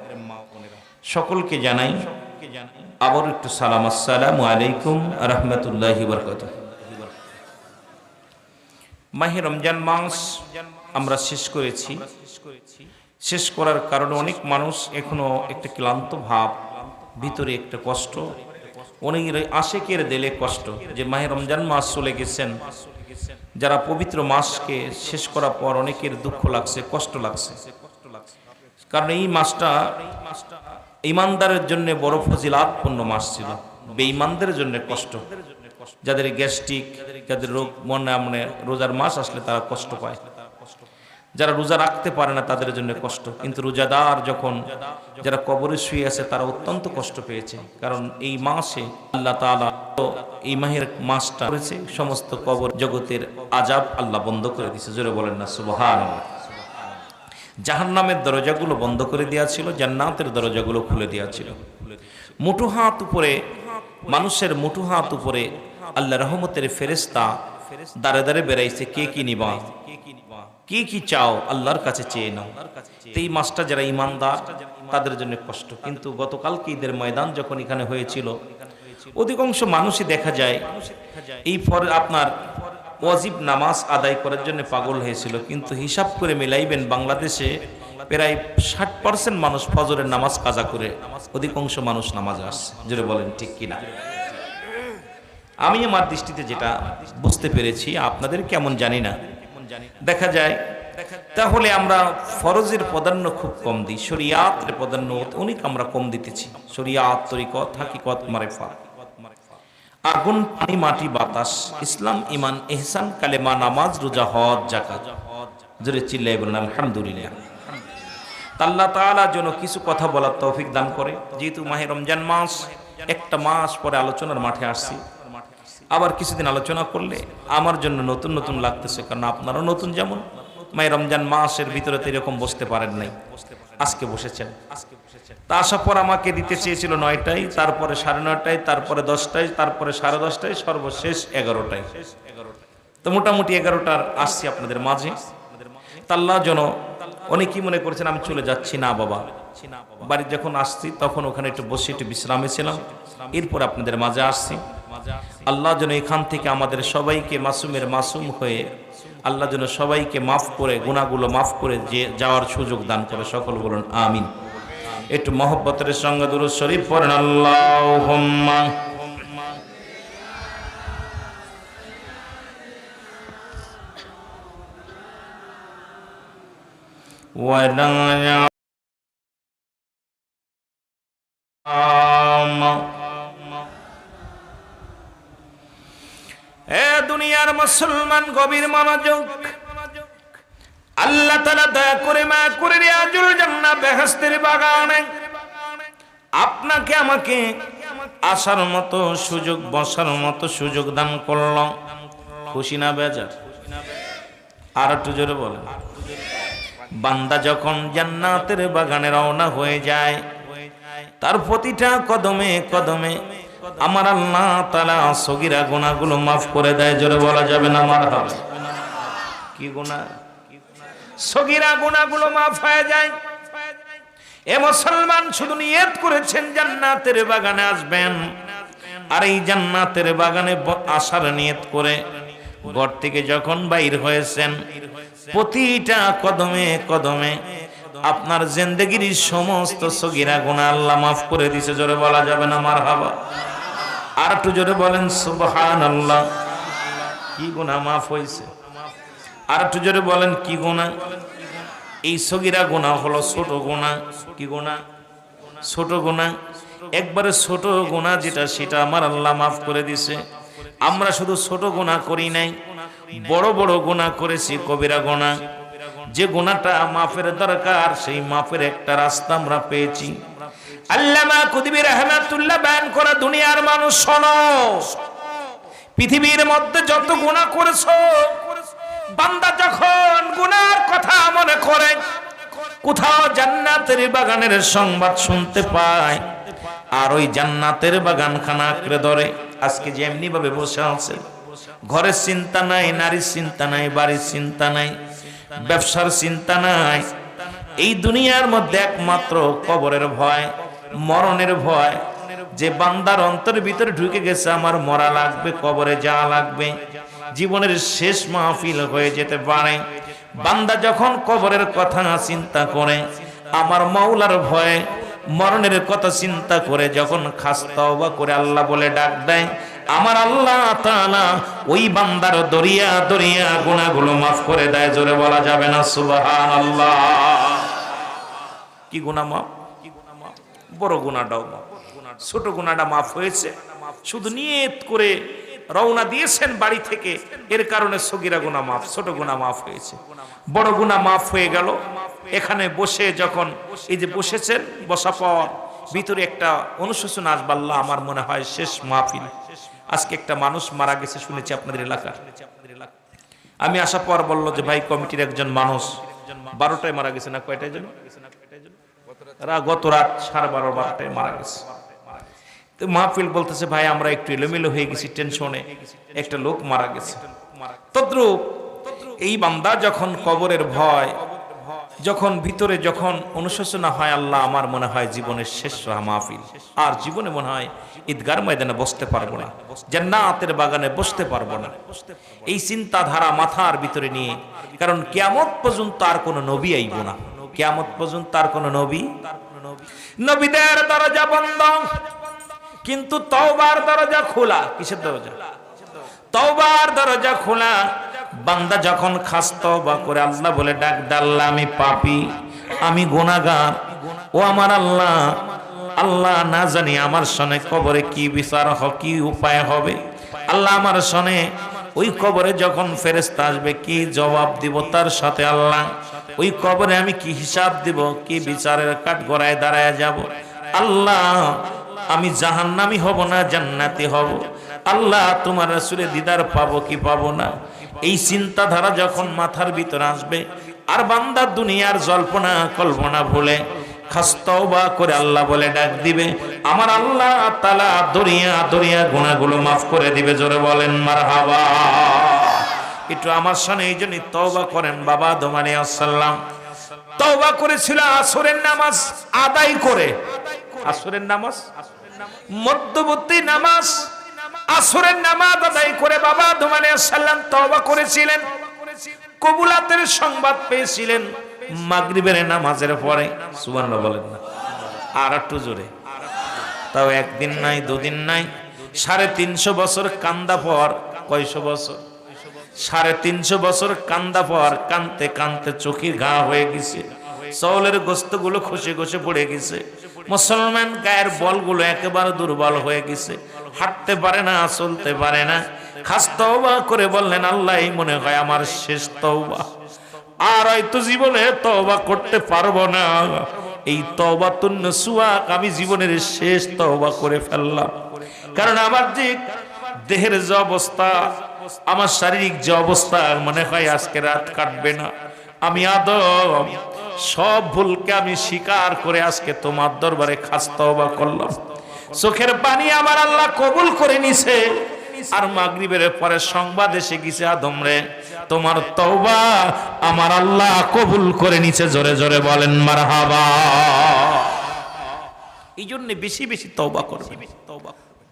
সকলকে জানাই আবার একটু সালাম। আসসালামু আলাইকুম রাহমাতুল্লাহি ওয়া বারাকাতুহু। মাহে রমজান মাস আমরা শেষ করেছি। শেষ করার কারণে অনেক মানুষ এখনো একটা ক্লান্ত ভাব, ভিতরে একটা কষ্ট, অনেকের আশেকের দিলে কষ্ট যে মাহে রমজান মাস চলে গেছেন। যারা পবিত্র মাসকে শেষ করার পর অনেকের দুঃখ লাগছে, কষ্ট লাগছে, কারণ এই মাসটা ইমানদারের জন্য বড় ফজিলাতপূর্ণ মাস ছিল, বেঈমানদের জন্য কষ্ট। যাদের গ্যাস্ট্রিক, যাদের রোগ মনে রোজার মাস আসলে তারা কষ্ট পায়, যারা রোজা রাখতে পারে না তাদের জন্য কষ্ট। কিন্তু রোজাদার যখন যারা কবরে শুয়ে আছে তারা অত্যন্ত কষ্ট পেয়েছে, কারণ এই মাসে আল্লাহ তাআলা এই মাহের মাসটা করেছে সমস্ত কবর জগতের আযাব আল্লাহ বন্ধ করে দিয়েছে। জোরে বলেন না সুবহানাল্লাহ। জাহান্নামের দরজাগুলো বন্ধ করে দেওয়া ছিল, জান্নাতের দরজাগুলো খুলে দেওয়া ছিল। মুঠো হাত উপরে, মানুষের মুঠো হাত উপরে আল্লাহ রহমতের ফেরেশতা দাঁড়ে দাঁড়ে বেড়াইছে, কে কি নিবা, কি কি চাও আল্লাহর কাছে চেয়ে নাও। এই মাসটা যারা ইমানদার তাদের জন্য কষ্ট। কিন্তু গতকালকে ঈদের ময়দান যখন এখানে হয়েছিল, অধিকাংশ মানুষই দেখা যায় এই আপনার ওয়াজিব নামাজ আদায় করার জন্য পাগল হয়েছিল। কিন্তু হিসাব করে মিলাইবেন, বাংলাদেশে প্রায় 60% মানুষ ফজরের নামাজ কাজা করে, অধিকাংশ মানুষ নামাজ আসছে। জোরে বলেন ঠিক কিনা? আমি আমার দৃষ্টিতে যেটা বুঝতে পেরেছি, আপনাদের কেমন জানি না, দেখা যায় তাহলে আমরা ফরজের প্রাধান্য খুব কম দিই, শরিয়াতের প্রাধান্য অনেক আমরা কম দিতেছি। শরিয়াত, তরিকত, হাকিকত, মারিফাত, আগুন, পানি, মাটি, বাতাস, ইসলাম, ঈমান, ইহসান, কালেমা, নামাজ, রোজা, হজ, যাকাত। জোরে চিল্লায়ে বলেন আলহামদুলিল্লাহ। আল্লাহ তাআলা যেন কিছু কথা বলার তৌফিক দান করে। যেহেতু মাহে রমজান মাস, একটা মাস পরে আলোচনার মাঠে আসছি, আবার কিছুদিন আলোচনা করলে আমার জন্য নতুন নতুন লাগতেছে, কারণ আপনারাও নতুন। যেমন মাহে রমজান মাসের ভিতরে তো এরকম বসতে পারেন নাই, আজকে বসেছেন। তা আসার পর আমাকে দিতে চেয়েছিল 9টায়, তারপরে 9:30টায়, তারপরে 10টায়, তারপরে 10:30টায়, সর্বশেষ 11টায়। তো মোটামুটি 11টার আসছি আপনাদের মাঝে। আল্লাহ যেন, অনেকেই মনে করেছেন আমি চলে যাচ্ছি, না বাবা, বাড়ি যখন আসছি তখন ওখানে একটু বসে একটু বিশ্রামে ছিলাম, এরপর আপনাদের মাঝে আসছি। আল্লাহ যেন এখান থেকে আমাদের সবাইকে মাসুমের মাসুম হয়ে আল্লাহ যেন সবাইকে মাফ করে, গুনাহগুলো মাফ করে যে যাওয়ার সুযোগ দান করে। সকল বলুন আমিন। একটু মহব্বতের সঙ্গে দুরূদ শরীফ পড়েন। আল্লাহুম্মা ওয়া দুনিয়ার মুসলমান গভীর মনোযোগ। আল্লাহ তাআলা দয়া করে মায়া করে রিয়াজুল জান্নাহ বেহেশতের বাগানে আপনাকে আমাকে আসার মতো সুযোগ, বসার মতো সুযোগ দান করল। খুশি না বেজার? আর একটু জোরে বলেন। বান্দা যখন জান্নাতের বাগানে রওনা হয়ে যায়, তার প্রতিটা কদমে কদমে আমার আল্লাহ তাআলা সগীরা গুনাহগুলো মাফ করে দেয়। জোরে বলা যাবে না মারহাবা? কি গুনাহ? সগীরা গুনাহগুলো মাফ হয়ে যায়। এ মুসলমান শুধু নিয়ত করেছেন জান্নাতের বাগানে আসবেন, আর এই জান্নাতের বাগানে আসার নিয়ত করে ঘর থেকে যখন বাইর হয়েছেন, প্রতিটা কদমে কদমে আপনার জিন্দেগির সমস্ত সগীরা গুনাহ আল্লাহ মাফ করে দিয়েছে। জোরে বলা যাবে না মারহাবা? আর একটু জোরে বলেন সুবহানাল্লাহ। কি গুনাহ মাফ হয়েছে? আর একটু জোরে বলেন কি গুনাহ? এই সগীরা গুনাহ হলো ছোট গুনাহ। কি গুনাহ? ছোট গুনাহ। একবারে ছোট গুনাহ যেটা, সেটা আমার আল্লাহ মাফ করে দিয়েছে। আমরা শুধু ছোট গুনাহ করি নাই, বড় বড় গুনাহ করেছি, কবিরা গুনাহ। যে গুনাহটা মাফের দরকার, সেই মাফের একটা রাস্তা আমরা পেয়েছি। আল্লামা কুতুবী রাহমাতুল্লাহ বয়ান করা, দুনিয়ার মানুষ শোনো, পৃথিবীর মধ্যে যত গুনাহ করেছো, বান্দা যখন গুনার কথা মনে করে, কোথাও জান্নাতের বাগানের সংবাদ শুনতে পায়, আর ওই জান্নাতের বাগানখানা আঁকড়ে ধরে। আজকে যে এমনি ভাবে বসে আছে, ঘরের চিন্তা নাই, নারীর চিন্তা নাই, বাড়ির চিন্তা নাই, ব্যবসার চিন্তা নাই, এই দুনিয়ার মধ্যে একমাত্র কবরের ভয়, মরণের ভয়। যে বান্দার অন্তরের ভিতরে ঢুকে গেছে, আমার মরা লাগবে, কবরে যাওয়া লাগবে, জীবনের শেষ মাহফিল হয়ে যেতে পারে। বান্দা যখন কবরের কথা চিন্তা করে, আমার মাওলার ভয়ে মরণের কথা চিন্তা করে, যখন খাস তওবা করে আল্লাহ বলে ডাক দেয়, আমার আল্লাহ তাআলা ওই বান্দার দরিয়া দরিয়া গুনাহগুলো মাফ করে দেয়। জোরে বলা যাবে না সুবহানাল্লাহ? কি গুনাহ মাফ? বড় গুনাহটাও মাফ, ছোট গুনাহটা মাফ হয়েছে। শুধু নিয়ত করে রওনা দিয়েছেন বাড়ি থেকে, এর কারণে সগীরা গুনাহ মাফ, ছোট গুনাহ মাফ হয়েছে। বড় গুনাহ মাফ হয়ে গেল। এখানে বসে যখন এই যে বসেছেন, বসা পর ভিতরে একটা অনুশোচনা আসবে, আল্লাহ আমার মনে হয় শেষ মাহফিল। আজকে একটা মানুষ মারা গেছে শুনেছি আপনাদের এলাকার। আমি আসার পর বললো যে ভাই কমিটির একজন মানুষ 12টায় মারা গেছে, না কয়টায় যেন গত রাত 12:30 মারা গেছে। তো মাহফিল বলতেছে ভাই আমরা একটু এলোমেলো হয়ে গেছি, টেনশনে, একটা লোক মারা গেছে। তদ্রূপ এই বান্দা যখন কবরের ভয়, যখন ভিতরে যখন অনুশোচনা হয়, আল্লাহ আমার মনে হয় জীবনের শেষ মাহফিল, আর জীবনে মনে হয় ঈদগার ময়দানে বসতে পারবো না, জান্নাতের বাগানে বসতে পারবো না, এই চিন্তাধারা মাথার ভিতরে নিয়ে, কারণ কিয়ামত পর্যন্ত আর কোনো নবী আইব না, কিয়ামত পর্যন্ত আর কোনো নবীদের দরজা বন্ধ, কিন্তু তওবার দরজা খোলা। কিসের দরজা? তওবার দরজা খোলা। বান্দা যখন খাস তওবা করে আল্লাহ বলে ডাক, আল্লাহ আমি পাপী, আমি গুনাহগার, ও আমার আল্লাহ, আল্লাহ না জানি আমার সনে কবরে কি বিচার কি উপায় হবে, আল্লাহ আমার সনে ওই কবরে যখন ফেরেশতা আসবে কি জবাব দিব, তার সাথে আল্লাহ ওই কবরে আমি কি হিসাব দিব, কি বিচারের কাঠগড়ায় দাঁড়ায় যাব, আল্লাহ আমি জাহান্নামী হব না জান্নাতি হব, আল্লাহ তোমার রাসূলের দিদার পাবো কি পাবো না, এই চিন্তাধারা যখন মাথার ভিতরে আসবে, আর বান্দা দুনিয়ার জল্পনা কল্পনা ভুলে খাস তওবা করে আল্লাহ বলে ডাক দিবে, আমার আল্লাহ তাআলা দরিয়া দরিয়া গুনাহগুলো মাফ করে দিবে। জোরে বলেন মারহাবা। একটু আমার সামনে এই জন্য তওবা করেন। বাবা আদম আলাইহিস সালাম তওবা করেছিল আসরের নামাজ আদায় করে, আসরের নামাজ মধ্যবর্তী নামাজ, আসরের নামাজ আদায় করে বাবা আদম আলাইহিস সালাম তওবা করেছিলেন, কবুলাতের সংবাদ পেয়েছিলেন মাগরিবের নামাজের পরে। সুবহানাল্লাহ বলেন না, আর একটু জোরে। তাও একদিন নাই, দুদিন নাই, 350 বছর কান্দা পর, কয়শো বছর? 350 বছর কান্দা পর, কানতে কানতে চোখে ঘা হয়ে গেছে, চৌলের গোস্তগুলো খসে খসে পড়ে গেছে, মুসলমান গায়ের বলগুলো একেবারে দুর্বল হয়ে গেছে, হাঁটতে পারে না, চলতে পারে না। খাস তওবা করে বললেন, আল্লাহ এই মনে হয় আমার শেষ তওবা, আর হয়তো জীবনে তওবা করতে পারবো না, এই তওবাতুন নসুহা আমি জীবনের শেষ তওবা করে ফেললাম। কারণ আমার যে দেহের যে অবস্থা, আমার শারীরিক যে অবস্থা, মনে হয় আজকে রাত কাটবে না। আমি আদম সব ভুলকে আমি স্বীকার করে আজকে তোমার দরবারে খাস তওবা করলাম। চোখের পানি আমার আল্লাহ কবুল করে নিছে, আর মাগরিবের পরে সংবাদ এসে গেছে, আদম রে তোমার তওবা আমার আল্লাহ কবুল করে নিছে। জোরে জোরে বলেন মারহাবা। এই জন্য বেশি বেশি তওবা করবেন।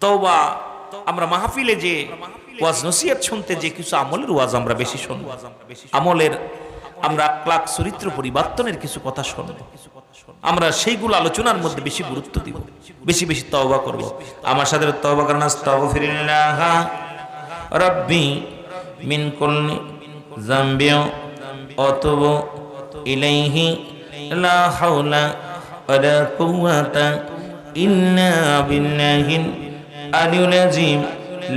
তওবা আমরা মাহফিলে যে ওয়াজ নসিহত শুনতে, যে কিছু আমলের ওয়াজ আমরা বেশি শুনবো, আমলের আমরা আখলাক চরিত্র পরিবর্তনের কিছু কথা শুনবো, আমরা সেইগুলো আলোচনার মধ্যে বেশি গুরুত্ব দিব, বেশি বেশি তওবা করব। আমার সাথে তওবা করেন। আস্তাগফিরুল্লাহ রাব্বি মিন কুল্লি যামবি ওয়া আতুবু ইলাইহি লা হাওলা ওয়ালা কুওয়াতা ইল্লা বিল্লাহিল আলিয়্যিল আযীম।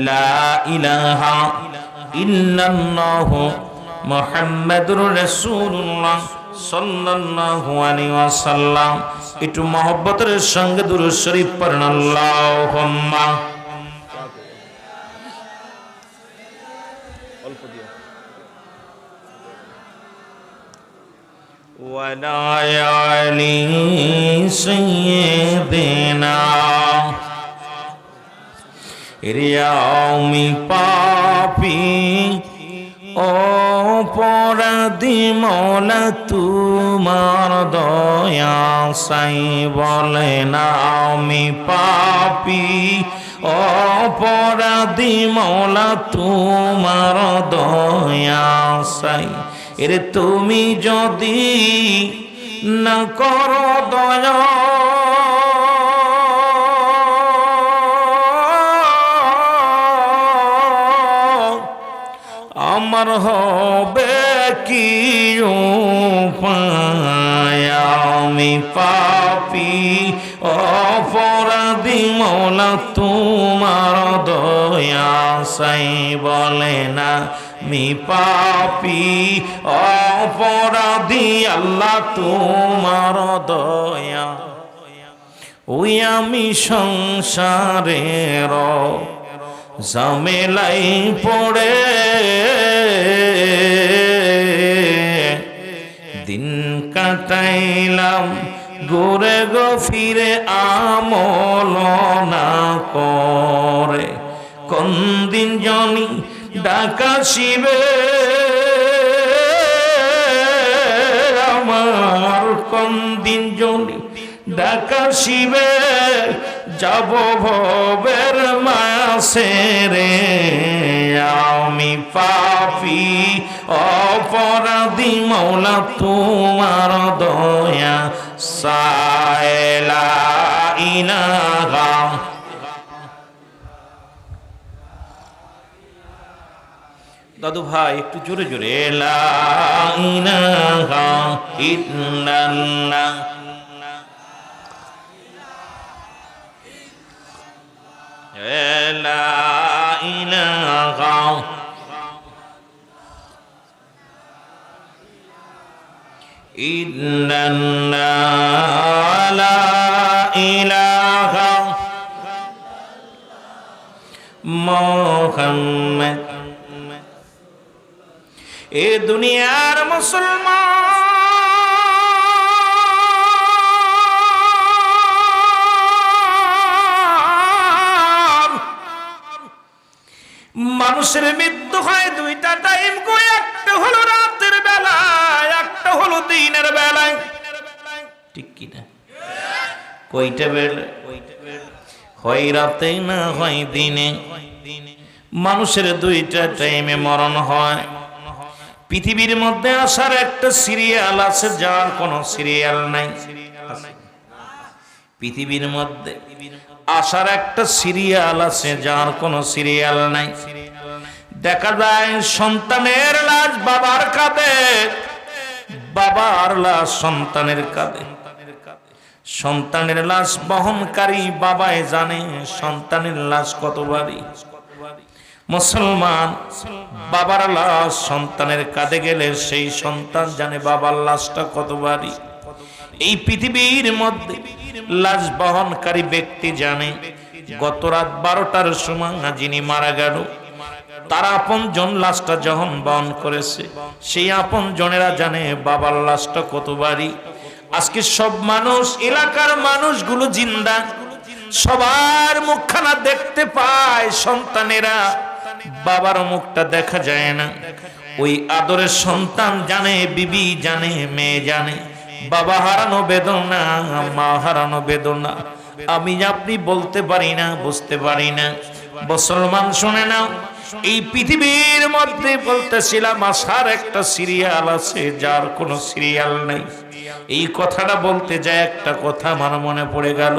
লা ইলাহা ইল্লাল্লাহু মুহাম্মাদুর রাসূলুল্লাহ সাল্লাল্লাহু আলাইহি ওয়াসাল্লাম। একটু মহব্বতের সঙ্গে দুরূদ শরীফ পড়েন। আল্লাহুম্মা অল্প দিও। ওয়া লা আলি সাইয়্যিদিনা রিয়াউমি পাপি অপরাধী মৌলা তোমার দয়া সাই। বলেন আমি পাপী অপরাধী মৌলা তোমার দয়া সাই। এরে তুমি যদি না করো দয়া আমার হবে কি উপায়? আমি পাপী অপরাধী মৌলা তোমার দয়া চাই, বলে না আমি পাপী অপরাধী আল্লাহ তোমার দয়া। ওই আমি সংসারের ঝামেলাই পড়ে দিন কাটাইলাম, ঘুরে গো ফিরে আমল না করে। কোন দিন জনি ডাকা শিবে আমার, কোন দিন জনি ডাকা শিবে যাব ভবের মায়া সেরে। আমি পাপী অপরাধী মৌলা তোমার দয়া সায়লা ইলাহা। দাদু ভাই একটু জোরে জোরে লা ইলাহা ইল্লাল্লাহ। লা ইলাহা ইল্লাল্লাহ, লা ইলাহা মুহাম্মদ। এ দুনিয়ার মুসলমান, মানুষের মৃত্যু হয় দুইটা টাইম করে, একটা হলো রাতের বেলায়, একটা হলো দিনের বেলায়, ঠিক কিনা? কয়টা বেলা? হয় রাতে না হয় দিনে। মানুষের দুইটা টাইমে মরণ হয়। পৃথিবীর মধ্যে আসার একটা সিরিয়াল আছে, যার কোনো সিরিয়াল নাই। পৃথিবীর মধ্যে আসার একটা সিরিয়াল আছে, যার কোনো সিরিয়াল নাই। দেখা যায় সন্তানের লাশ বাবার কাঁধে, বাবার লাশ সন্তানের কাঁধে। সন্তানের লাশ বহনকারী বাবাই জানে সন্তানের লাশ কত ভারী। মুসলমান বাবার লাশ সন্তানের কাঁধে গেলে সেই সন্তান জানে বাবার লাশটা কত ভারী। এই পৃথিবীর মধ্যে লাশ বহনকারী ব্যক্তি জানে গত রাত 12টার সময় যিনি মারা গেল, তার আপন জন লাশটা যখন বহন করেছে, সেই আপন জনেরা জানে বাবার লাশটা কত ভারী। আজকে সব মানুষ, এলাকার মানুষগুলো জিন্দা, সবার মুখখানা দেখতে পায়, সন্তানেরা বাবার মুখটা দেখা যায় না। ওই আদরের সন্তান জানে, বিবি জানে, মেয়ে জানে বাবা হারানো বেদনা, মা হারানো বেদনা আমি আপনি বলতে পারি না, বুঝতে পারি না। মুসলমান শুনে নাও, এই পৃথিবীর মধ্যে বলতেছিলাম আসার একটা সিরিয়াল আছে, যার কোনো সিরিয়াল নেই। এই কথাটা বলতে যায় একটা কথা আমার মনে পড়ে গেল।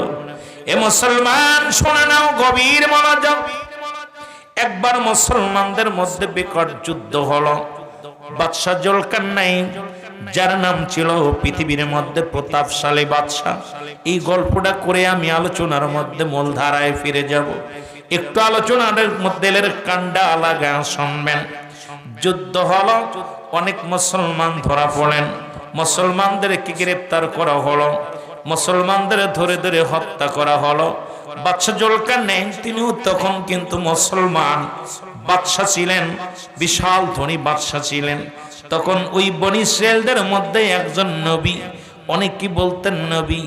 এ মুসলমান শুনে নাও, গভীর মনোযোগ। একবার মুসলমানদের মধ্যে বিকট যুদ্ধ হলো। বাদশা জুলকারনাইন, যার নাম ছিল পৃথিবীর মধ্যে প্রতাপশালী বাদশা। এই গল্পটা করে আমি আলোচনার মধ্যে মূল ধারায় ফিরে যাব। একটু আলোচনার মধ্যে কান্ডা লাগা শুনবেন। যুদ্ধ হলো, অনেক মুসলমান ধরা পড়েন, মুসলমানদেরকে গ্রেফতার করা হলো, মুসলমানদের ধরে ধরে হত্যা করা হলো। বাদশা জুলকারনাইন তিনিও তখন কিন্তু মুসলমান বাদশা ছিলেন, বিশাল ধনী বাদশা ছিলেন। তখন ওই বনি ইসরাইলদের মধ্যে একজন নবী, অনেকে বলতেন নবী,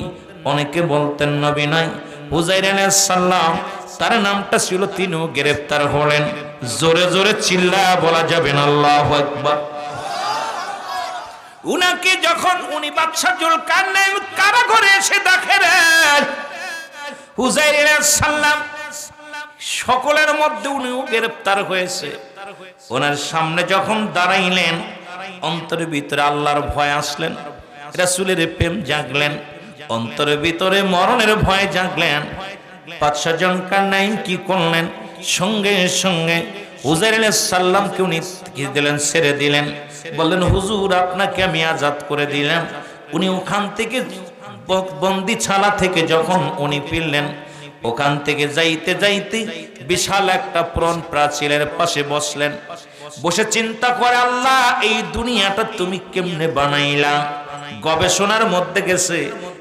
অনেকে বলতেন নবী নয়, হুজাইর আলাইহিস সালাম, তার নামটা ছিল। তিনিও গ্রেফতার হলেন। জোরে জোরে চিল্লায়া বলা যাবে না আল্লাহু আকবার। উনাকে যখন উনি বাদশা জুলকারনাইন কারাগারে এসে দেখেন হুজাইর আলাইহিস সালাম সকলের মধ্যে উনিও গ্রেফতার হয়েছে, ওনার সামনে যখন দাঁড়াইলেন অন্তরের ভিতরে আল্লাহর ভয় আসলেন, রাসূলের প্রেম জাগলেন, অন্তরের ভিতরে মরণের ভয় জাগলেন। বাদশা জুলকারনাইন কি করলেন? সঙ্গে সঙ্গে হুজাইর আলাইহিস সালামকে উনি কি দিলেন? ছেড়ে দিলেন। বললেন হুজুর আপনাকে আমি আজাদ করে দিলাম। উনি ওখান থেকে বন্দিছালা থেকে যখন উনি ফিরলেন, ওখান থেকে যাইতে যাইতে বিশাল একটা পুরন প্রাচীরের পাশে বসলেন। বসে চিন্তা করে, আল্লাহ এই দুনিয়াটা তুমি কেমনে বানাইলা। গবেষণার মধ্যে গেছে,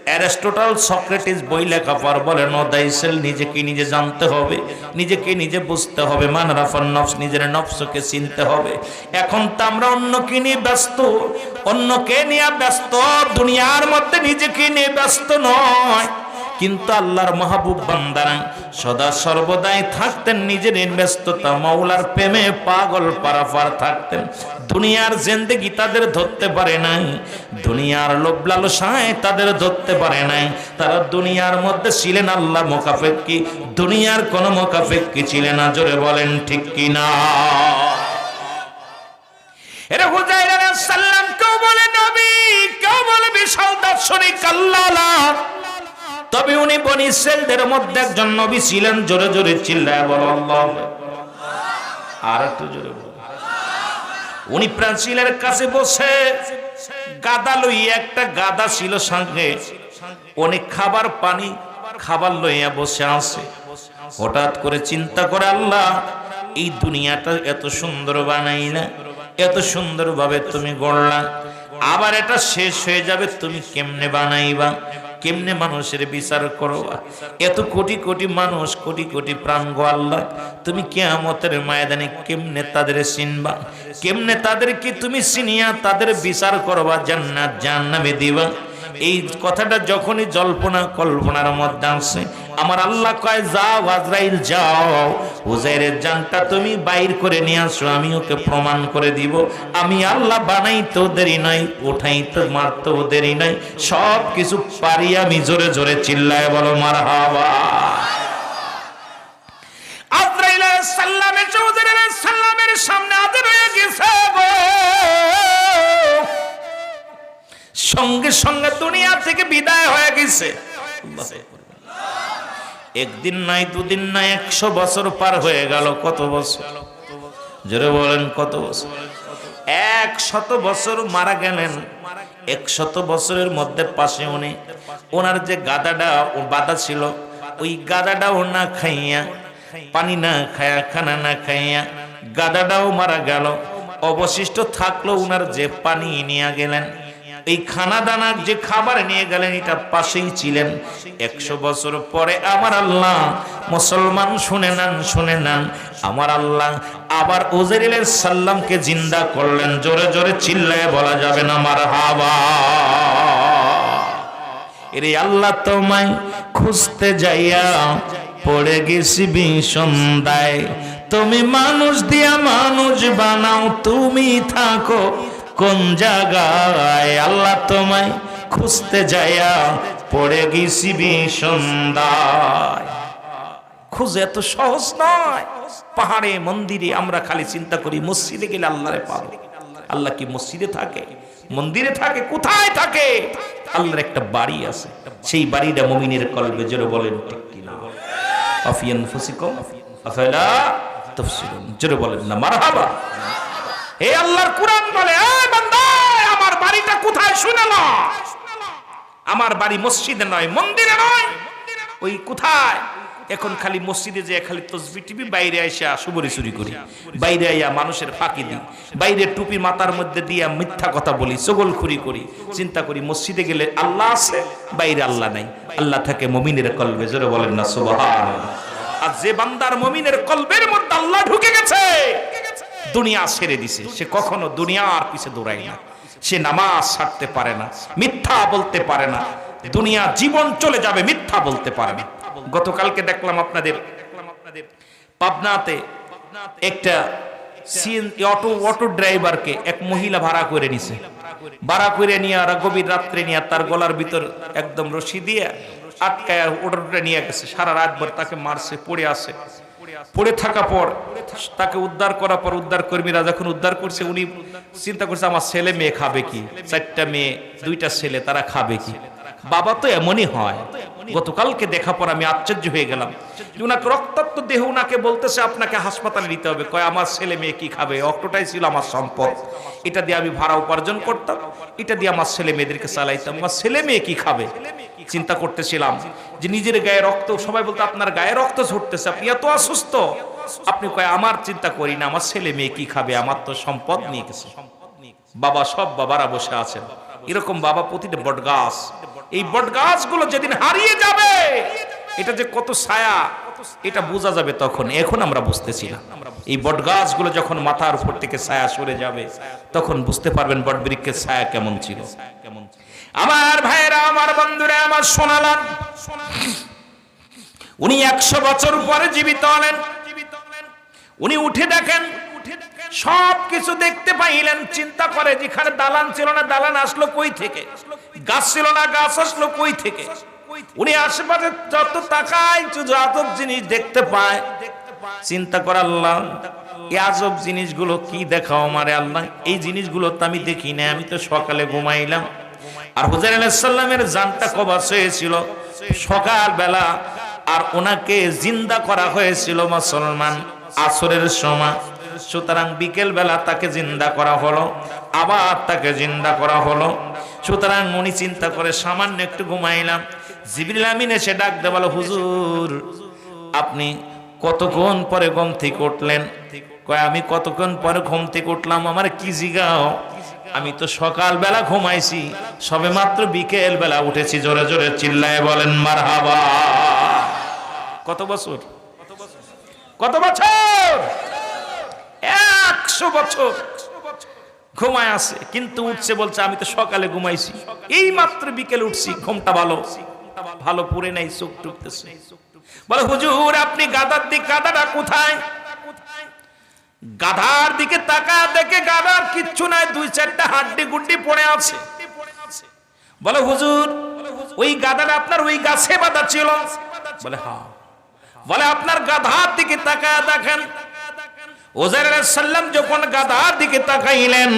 অ্যারিস্টটল সক্রেটিস বই লেখা পর বলে, নো দাইসেল, নিজেকে নিজে জানতে হবে, নিজেকে নিজে বুঝতে হবে, মান রাফান নফস, নিজের নফসকে চিনতে হবে। এখন তো আমরা অন্যকে নিয়ে ব্যস্ত, অন্যকে নিয়ে ব্যস্ত, দুনিয়ার মধ্যে নিজেকে নিয়ে ব্যস্ত নয়। কিন্তু আল্লাহর মাহবুব বান্দারা সদা সর্বদাই থাকতেন নিজের ব্যস্ততা, মাওলার প্রেমে পাগল পারাপার থাকতেন। দুনিয়ার জিন্দেগি তাদের ধরতে পারে নাই, দুনিয়ার লোভ লালসায় তাদের ধরতে পারে নাই। তারা দুনিয়ার মধ্যে ছিলেন আল্লাহ মোকাফেক্কি, দুনিয়ার কোন মোকাফেক্কি ছিলেন না। জোরে বলেন ঠিক কিনা? এরা হুজাইর আলাইহিস সালাম কেউ বলে নবী, কেউ বলে বিশাল দার্শনিক, আল্লাহ। তবে উনি বনি ইসরাইলদের মধ্যে একজন নবী ছিলেন। জোরে জোরে চিল্লায় বলো আল্লাহ। আর একটু জোরে বলো। উনি প্রাচীরের কাছে বসে গাদা লইয়া, একটা গাদা ছিল সঙ্গে, অনেক খাবার পানি খাবার লইয়া বসে আছে। হঠাৎ করে চিন্তা করে, আল্লাহ এই দুনিয়াটা এত সুন্দর বানাইলা, এত সুন্দর ভাবে তুমি গড়লা, আবার এটা শেষ হয়ে যাবে, তুমি কেমনে বানাইবা, কেমনে মানুষের বিচার করবা? এত কোটি কোটি মানুষ, কোটি কোটি প্রাণ গো আল্লাহ, তুমি কিয়ামতের ময়দানে কেমনে তাদের চিনবা, কেমনে তাদেরকে তুমি চিনিয়া তাদের বিচার করবা, জান্নাত জাহান্নামে দিবা? এই কথাটা যখনই জল্পনা কল্পনার মধ্যে আসে, আমার আল্লাহ কয়, যাও আজরাইল যাও, হুজাইরের জানটা তুমি বাইর করে নিয়ে আসো, আমি ওকে প্রমাণ করে দিব। আমি আল্লাহ বানাইতেও দেরি নাই, উঠাইতে মারতেও দেরি নাই, সব কিছু পারি আমি। জোরে জোরে চিল্লায় বলো মারহাবা। আজরাইল আলাইহিস সালামের হুজাইর আলাইহিস সালামের সামনে হাজির হয়ে গেছে, সঙ্গে সঙ্গে দুনিয়া থেকে বিদায় হয়ে গেছে। একদিন নাই, দুদিন নাই, 100 বছর পার হয়ে গেল। কত বছর? জোরে বলেন কত বছর? 100 বছর মারা গেলেন। 100 বছরের মধ্যে পাশে উনি, ওনার যে গাদাটা বাঁধা ছিল, ওই গাদাটাও না খাইয়া, পানি না খায়া, খানা না খাইয়া গাদাটাও মারা গেল। অবশিষ্ট থাকলো উনার যে পানি নিয়ে গেলেন, এই খানা দানার যে খাবার নিয়ে গেলেন, এটা পাশেই ছিলেন। 100 বছর পরে আমার আল্লাহ, মুসলমান শুনে নেন, শুনে নেন, আমার আল্লাহ আবার উজাইর আলাইহিস সালামকে জিন্দা করলেন। জোরে জোরে চিল্লায় বলা যাবে না মারহাবা। এরে আল্লাহ তোমায় খুঁজতে যাইয়া পড়ে গেছি বিসন্দায়, তুমি মানুষ দিয়া মানুষ বানাও, তুমি থাকো কোন জায়গায়? আল্লাহ তোমায় খুঁজতে যাইয়া পড়ে গেছি বিসন্দায়। খুঁজে এত সহজ নয়। পাহাড়ে মন্দিরে আমরা খালি চিন্তা করি মসজিদে গেলে আল্লাহরে পাবো। আল্লাহ কি মসজিদে থাকে, মন্দিরে থাকে? কোথায় থাকে? আল্লাহর একটা বাড়ি আছে, সেই বাড়িটা মুমিনের কলবে। জোরে বলেন ঠিক কিনা? আফি আনফুসিকুম আফালা তুবসিরুন। জোরে বলেন না মারহাবা। এই আল্লাহর কুরআন বলে, এই বান্দা আমার বাড়িটা কোথায় শুনে না। আমার বাড়ি মসজিদে নয়, মন্দিরে নয়, ওই কোথায়? এখন খালি মসজিদে যে খালি তসবিহ টিভি, বাইরে আইসা সুবরি চুরি করি, বাইরে আইয়া মানুষের ফাঁকি দিই, বাইরে টুপি মাথার মধ্যে দিয়া মিথ্যা কথা বলি, চগলখুরি করি। চিন্তা করি মসজিদে গেলে আল্লাহ আছে, বাইরে আল্লাহ নাই। আল্লাহ থাকে মুমিনের কলবে। জোরে বলেন না সুবহানাল্লাহ। আর যে বান্দার মুমিনের কলবের মধ্যে আল্লাহ ঢুকে গেছে, দুনিয়া ছেড়ে দিছে, সে কখনো দুনিয়ার পিছে দৌড়ায় না, সে নামাজ ছাড়তে পারে না, মিথ্যা বলতে পারে না, দুনিয়া জীবন চলে যাবে, মিথ্যা বলতে পারে না। গতকালকে দেখলাম আপনাদের পাবনাতে একটা অটো ড্রাইভারকে এক মহিলা ভাড়া করে নিছে। ভাড়া করে নিয়ে আর গভীর রাত্রে নিয়ে তার গলার ভিতর একদম রশি দিয়ে আটকায় ওটা নিয়ে গেছে। সারা রাত ভর তাকে মারছে, পড়ে আছে। পড়ে থাকা পর তাকে উদ্ধার করার পর উদ্ধার কর্মীরা যখন উদ্ধার করছে, উনি চিন্তা করছে আমার ছেলে মেয়ে খাবে কি, 4টা মেয়ে 2টা ছেলে, তারা খাবে কি? বাবা তো এমনই হয়। গতকালকে দেখার পর আমি আশ্চর্য হয়ে গেলাম যে উনাকে রক্তাক্ত দেহ উনাকে বলতেছে আপনাকে হাসপাতালে নিতে হবে। কয় আমার ছেলে মেয়ে কি খাবে? অক্টোটাই ছিল আমার সম্পদ, এটা দিয়ে আমি ভাড়া উপার্জন করতাম, এটা দিয়ে আমার ছেলে মেয়েদেরকে চালাইতাম, আমার ছেলে মেয়ে কি খাবে? চিন্তা করতেছিলাম যে নিজের গায়ে রক্ত, সবাই বলতো আপনার গায়ে রক্ত ঝরতেছে, আপনি এত অসুস্থ। আপনি কয় আমার চিন্তা করি না, আমার ছেলে মেয়ে কি খাবে, আমার তো সম্পদ নিয়ে গেছে। বাবা, সব বাবারা বসে আছেন এরকম বাবা প্রতিটা বট গাছ। এই বট গাছগুলো যেদিন হারিয়ে যাবে, এটা যে কত ছায়া এটা বোঝা যাবে তখন। এখন আমরা বুঝতেছি না। এই বট গাছগুলো যখন মাথার উপর থেকে ছায়া সরে যাবে, তখন বুঝতে পারবেন বট বৃক্ষের ছায়া কেমন ছিল। আমার ভাইরা, আমার বন্ধুরা, আমার শোনালাম, উনি 100 বছর পরে জীবিত হলেন। উনি উঠে দেখেন সব কিছু দেখতে পাইলেন। চিন্তা করে যেখানে দালান ছিল না, দালান আসলো কই থেকে? গাছ ছিল না, গাছ আসলো কই থেকে? উনি আশেপাশে যত তাকায় শুধু আজব জিনিস দেখতে পায়। চিন্তা করে আল্লাহ, এই আজব জিনিসগুলো কি দেখাও আমারে আল্লাহ, এই জিনিসগুলো তো আমি দেখি না, আমি তো সকালে ঘুমাইলাম। আর হুজাইর আলাইহিস সালামের জানটা কবজ হয়েছিল সকাল বেলা, আর ওনাকে জিন্দা করা হয়েছিল মুসলমান আসরের সময়। সুতরাং বিকেল বেলা তাকে জিন্দা করা হলো, আবার তাকে জিন্দা করা হলো। সুতরাং উনি চিন্তা করে সামান্য একটু ঘুমাইলাম। জিবরিল আমিন এসে ডাক দিয়ে বলো, হুজুর আপনি কতক্ষণ পরে ঘুম থেকে উঠলেন? কয় আমি কতক্ষণ পরে ঘুম থেকে উঠলাম, আমার কি জিগাও? আমি তো সকাল বেলা ঘুমাইছি, সবে মাত্র বিকেল বেলা উঠেছি। জোরে জোরে চিল্লায় বলেন মারহাবা। কত বছর? কত বছর? 100 বছর ঘুমায় আছে, কিন্তু উঠছে বলছে আমি তো সকালে ঘুমাইছি, এই মাত্র বিকেল উঠছি, ঘুমটা ভালো ভালো পুরে নাই, চোখ টুকতেছে। বলে হুজুর আপনি গাধার দিক, গাধাটা কোথায়? গাধার দিকে তাকা, দেখে গাধার কিচ্ছু নাই, 2-4টা হাড্ডি গুড্ডি পড়ে আছে। বলে হুজুর ওই গাধাটা আপনার ওই গাছে বাঁধা ছিল? বলে হ্যাঁ। বলে আপনার গাধার দিকে তাকায় দেখেন। হুজাইর আলাইহিস সালাম যখন গাধার দিকে তাকাইলেন,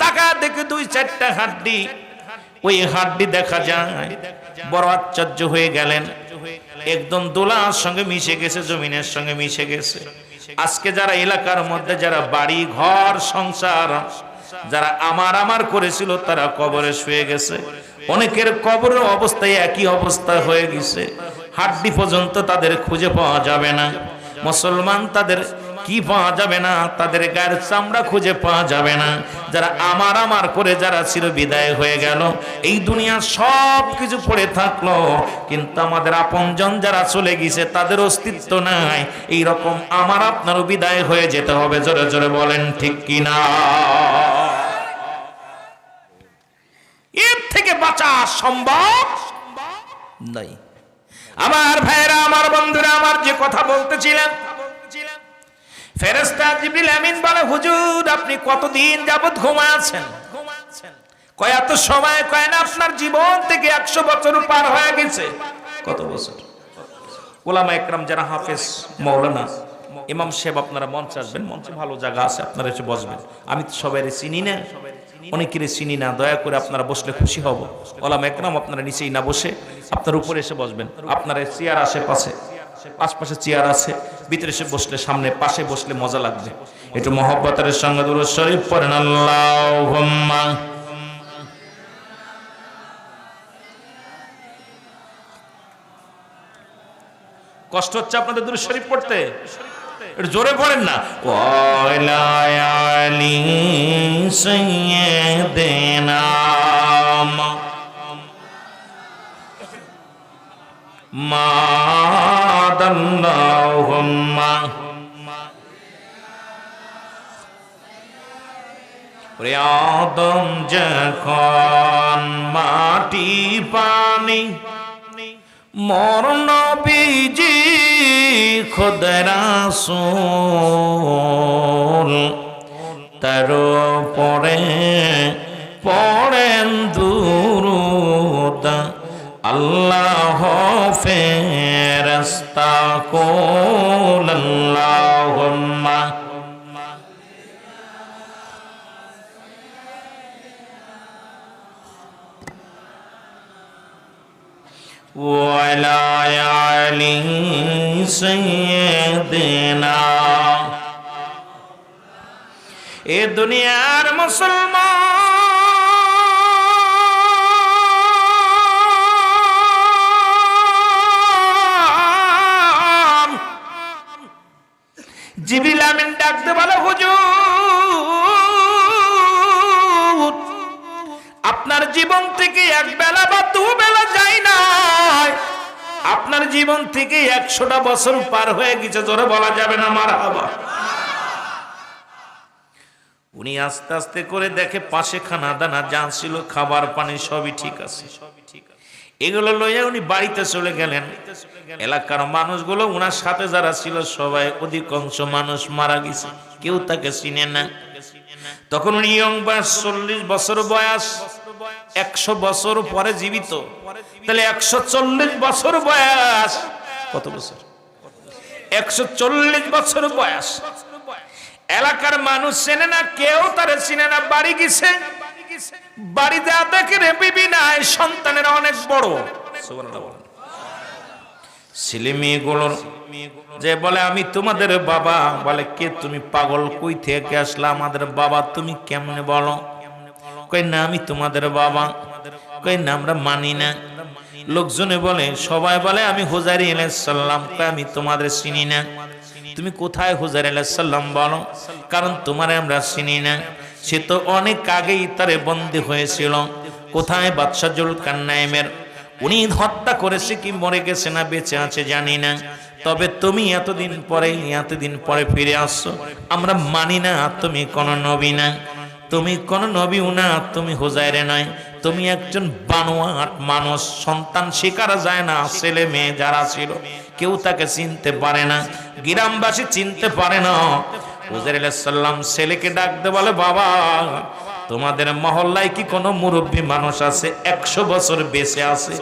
তাকা দেখে 2-4টা হাড্ডি, ওই হাড্ডি দেখা যায়। বড় আশ্চর্য হয়ে গেলেন, একদম দোলার সঙ্গে মিশে গেছে, জমিনের সঙ্গে মিশে গেছে। আজকে যারা এলাকার মধ্যে যারা বাড়ি ঘর সংসার যারা আমার আমার করেছিল, তারা কবরে শুয়ে গেছে। অনেকের কবরের অবস্থায় একই অবস্থা হয়ে গেছে, হাড্ডি পর্যন্ত তাদের খুঁজে পাওয়া যাবে না। মুসলমান তাদের কি পাওয়া যাবে না, তাদের গায়ের চামড়া খুঁজে পাওয়া যাবে না। যারা আমার আমার করে যারা চির বিদায় হয়ে গেল, এই দুনিয়া সব কিছু পড়ে থাকলো, কিন্তু আমাদের আপনজন যারা চলে গেছে তাদের অস্তিত্ব নাই। এই রকম আমার আপনারও বিদায় হয়ে যেতে হবে। জোরে জোরে বলেন ঠিক কিনা? এর থেকে বাঁচা সম্ভব নাই। আমার ভাইরা, আমার বন্ধুরা, আমার যে কথা বলতেছিলাম, ফেরেশতা জিবরিল আমিন বলে হুজুর আপনি কতদিন যাবত ঘুমায় আছেন? কয় এত সময়? কয় না, আপনার জীবন থেকে 100 বছর পার হয়ে গেছে। কত বছর? ওলামা একরাম যারা হাফেজ, মাওলানা, ইমাম সাহেব, আপনারা মঞ্চে আসবেন, মঞ্চে ভালো জায়গা আছে, আপনারা এসে বসবেন। আমি তো সবাই চিনি না, অনেকেরই চিনি না, দয়া করে আপনারা বসলে খুশি হব। ওলামা একরাম আপনারা নিচেই না বসে আপনার উপরে এসে বসবেন। আপনারা চেয়ার আশেপাশে, আশপাশে চেয়ার আছে, ভিতরে এসে বসলে, সামনে পাশে বসলে মজা লাগবে। একটু মহব্বতের সঙ্গে দুরূদ শরীফ পড়েন। আল্লাহুম্মা কষ্ট হচ্ছে আপনাদের দুরূদ শরীফ পড়তে? একটু জোরে পড়েন না। ওয়ালা আলি সাইয়্যিদিনা মাদাল্লাহুম্মা ওরে আদম যখন মাটি পানি, মোর নবীজি খুদ রাসূল, তার পরে পড়েন দুরূদ আল্লাহ ফেরেশতা কুল আল্লাহুম্মা। وعلى آل سيدنا এ দুনিয়ার মুসলমান জিবরিল আমিন ডাকতে বলে হুজুর আপনার জীবন থেকে এক বেলা বা দু বেলা যায় না, আপনার জীবন থেকে 100টা বছর পার হয়ে গেছে, জোরে বলা যাবে না মারহাবা। উনি আস্তে আস্তে করে দেখে পাশে খানা দানা যা ছিল খাবার পানি সবই ঠিক আছে, এগুলো লইয়া উনি বাড়িতে চলে গেলেন। এলাকার মানুষগুলো উনার সাথে যারা ছিল সবাই অধিকাংশ মানুষ মারা গেছে, কেউ তাকে চিনে না। তখন উনি ইয়ং বয়স 40 বছর বয়স, 100 বছর পরে জীবিত, তাহলে 140 বছর বয়স। কত বছর? 140 বছর বয়স। এলাকার মানুষ চেনে না, কেউ তারে চিনে না। বাড়ি গেছে, বাড়ি যা দেখে রে বিবি নাই, সন্তানের অনেক বড়। ছেলে মেয়েগুলোর যে বলে আমি তোমাদের বাবা, বলে কে তুমি? পাগল, কই থেকে আসলা? আমাদের বাবা। তুমি কেমনে বলো? কই না আমি তোমাদের বাবা। কই না আমরা মানি না। লোকজনে বলে, সবাই বলে আমি হুজাইর আলাইহিস সালাম। কই আমি তোমাদের চিনি না। তুমি কোথায় হুজাইর আলাইহিস সালাম বলো, কারণ তোমারে আমরা চিনি না। সে তো অনেক আগেই তারে বন্দী হয়েছিল। কোথায়? বাদশা জুলকারনাইনের। উনি হত্যা করেছে কি মরে গেছে না বেঁচে আছে জানি না, তবে তুমি এতদিন পরে ফিরে আসছো, আমরা মানি না তুমি কোন নবী না, তুমি কোন নবীও না, তুমি হুজাইরে নাই, তুমি একজন বানোয়াট মানুষ। সন্তান শিকারা যায় না, ছেলে মেয়ে যারা ছিল কেউ তাকে চিনতে পারে না, গ্রামবাসী চিনতে পারে না। হুজাইর আলাইহিস সালাম ছেলেকে ডাকতে বলে, বাবা তোমাদের মহল্লায় কি কোনো মুরব্বী মানুষ আছে 100 বছর বেঁচে আছে?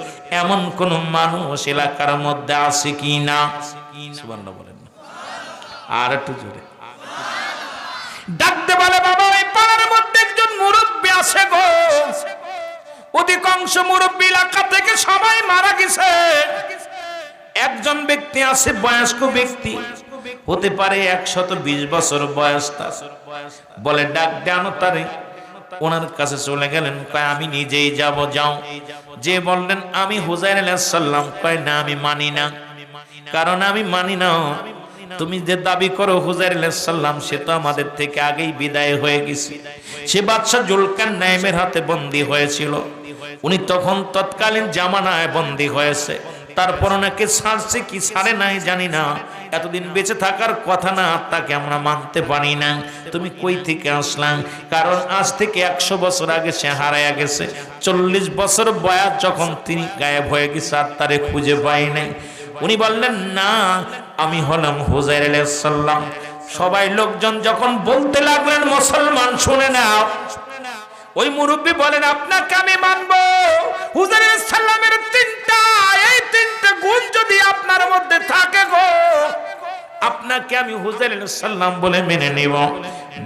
এমন কোন মানুষ এলাকার মধ্যে আছে কি না? সুবহানাল্লাহ বলেন না, আর একটু জোরে ডাকতে বলে, বাবা এই পাড়ার মধ্যে একজন মুরব্বী আছে গো। অধিকাংশ মুরব্বী এলাকা থেকে সবাই মারা গেছে, একজন ব্যক্তি আছে বয়স্ক ব্যক্তি, হতে পারে 120 বছর বয়স তার। বলে ডাক জানো তারে। ওনার কাছে চলে গেলেন, কয় আমি নিজেই যাব। যাও। যে বললেন আমি হুজাইর আলাইহিস সালাম। কয় না আমি মানি না, কারণ আমি মানি না। তুমি যে দাবি করো হুজাইর আলাইহিস সালাম, সে তো আমাদের থেকে আগেই বিদায় হয়ে গেছে। সে বাদশা জুলকারনাইনের হাতে বন্দী হয়েছিল। উনি তখন তৎকালীন জামানায় বন্দী হয়েছে। তারপর নাকি ছাড়ছে কি ছাড়ে নাই জানি না, এতদিন বেঁচে থাকার কথা না, তাকে আমরা মানতে পারি না। তুমি কই থেকে আসলাম? কারণ আজ থেকে 100 বছর আগে সে হারায়া গেছে। 40 বছর বয়স যখন তিনি গায়েব হয়ে গেছে, আর তারে খুঁজে পাই নাই। উনি বললেন না আমি হলাম হুজাইর আলাইহিস সালাম। সবাই লোকজন যখন বলতে লাগলেন, মুসলমান শুনে নাও। ওই মুরব্বী বলেন, আপনাকে আমি মানবো। হুজাইর আলাইহিস সালামের 3টা গুণ যদি আপনার মধ্যে থাকে গো, আপনাকে আমি হুজাইর আলাইহিস সালাম বলে মেনে নিব।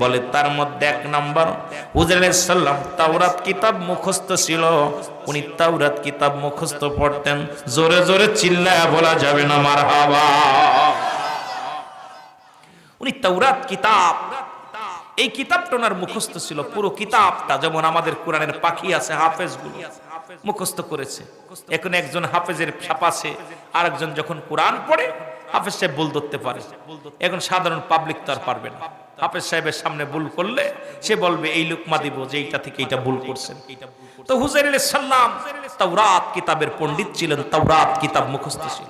বলে তার মধ্যে 1 নাম্বার, হুজাইর আলাইহিস সালাম তাওরাত কিতাব মুখস্থ ছিল। উনি তাওরাত কিতাব মুখস্থ পড়তেন। জোরে জোরে চিল্লায়া বলা যাবে না মারহাবা। উনি তাওরাত কিতাব, এই কিতাবটা ওনার মুখস্থ ছিল পুরো কিতাবটা। যেমন আমাদের কোরআনের পাখি আছে, হাফেজগুলো মুখস্থ করেছে। এখন একজন হাফেজের ছাপাছে, আরেকজন যখন কোরআন পড়ে হাফেজ সাহেব ভুল ধরতে পারে। এখন সাধারণ পাবলিক তো আর পারবে না। হাফেজ সাহেবের সামনে ভুল করলে সে বলবে এই লুকমা দিব যে এইটা থেকে এইটা ভুল করছেন। তো হুজাইর আলাইহিস সালাম তাওরাত কিতাবের পণ্ডিত ছিলেন, তাওরাত কিতাব মুখস্থ ছিল।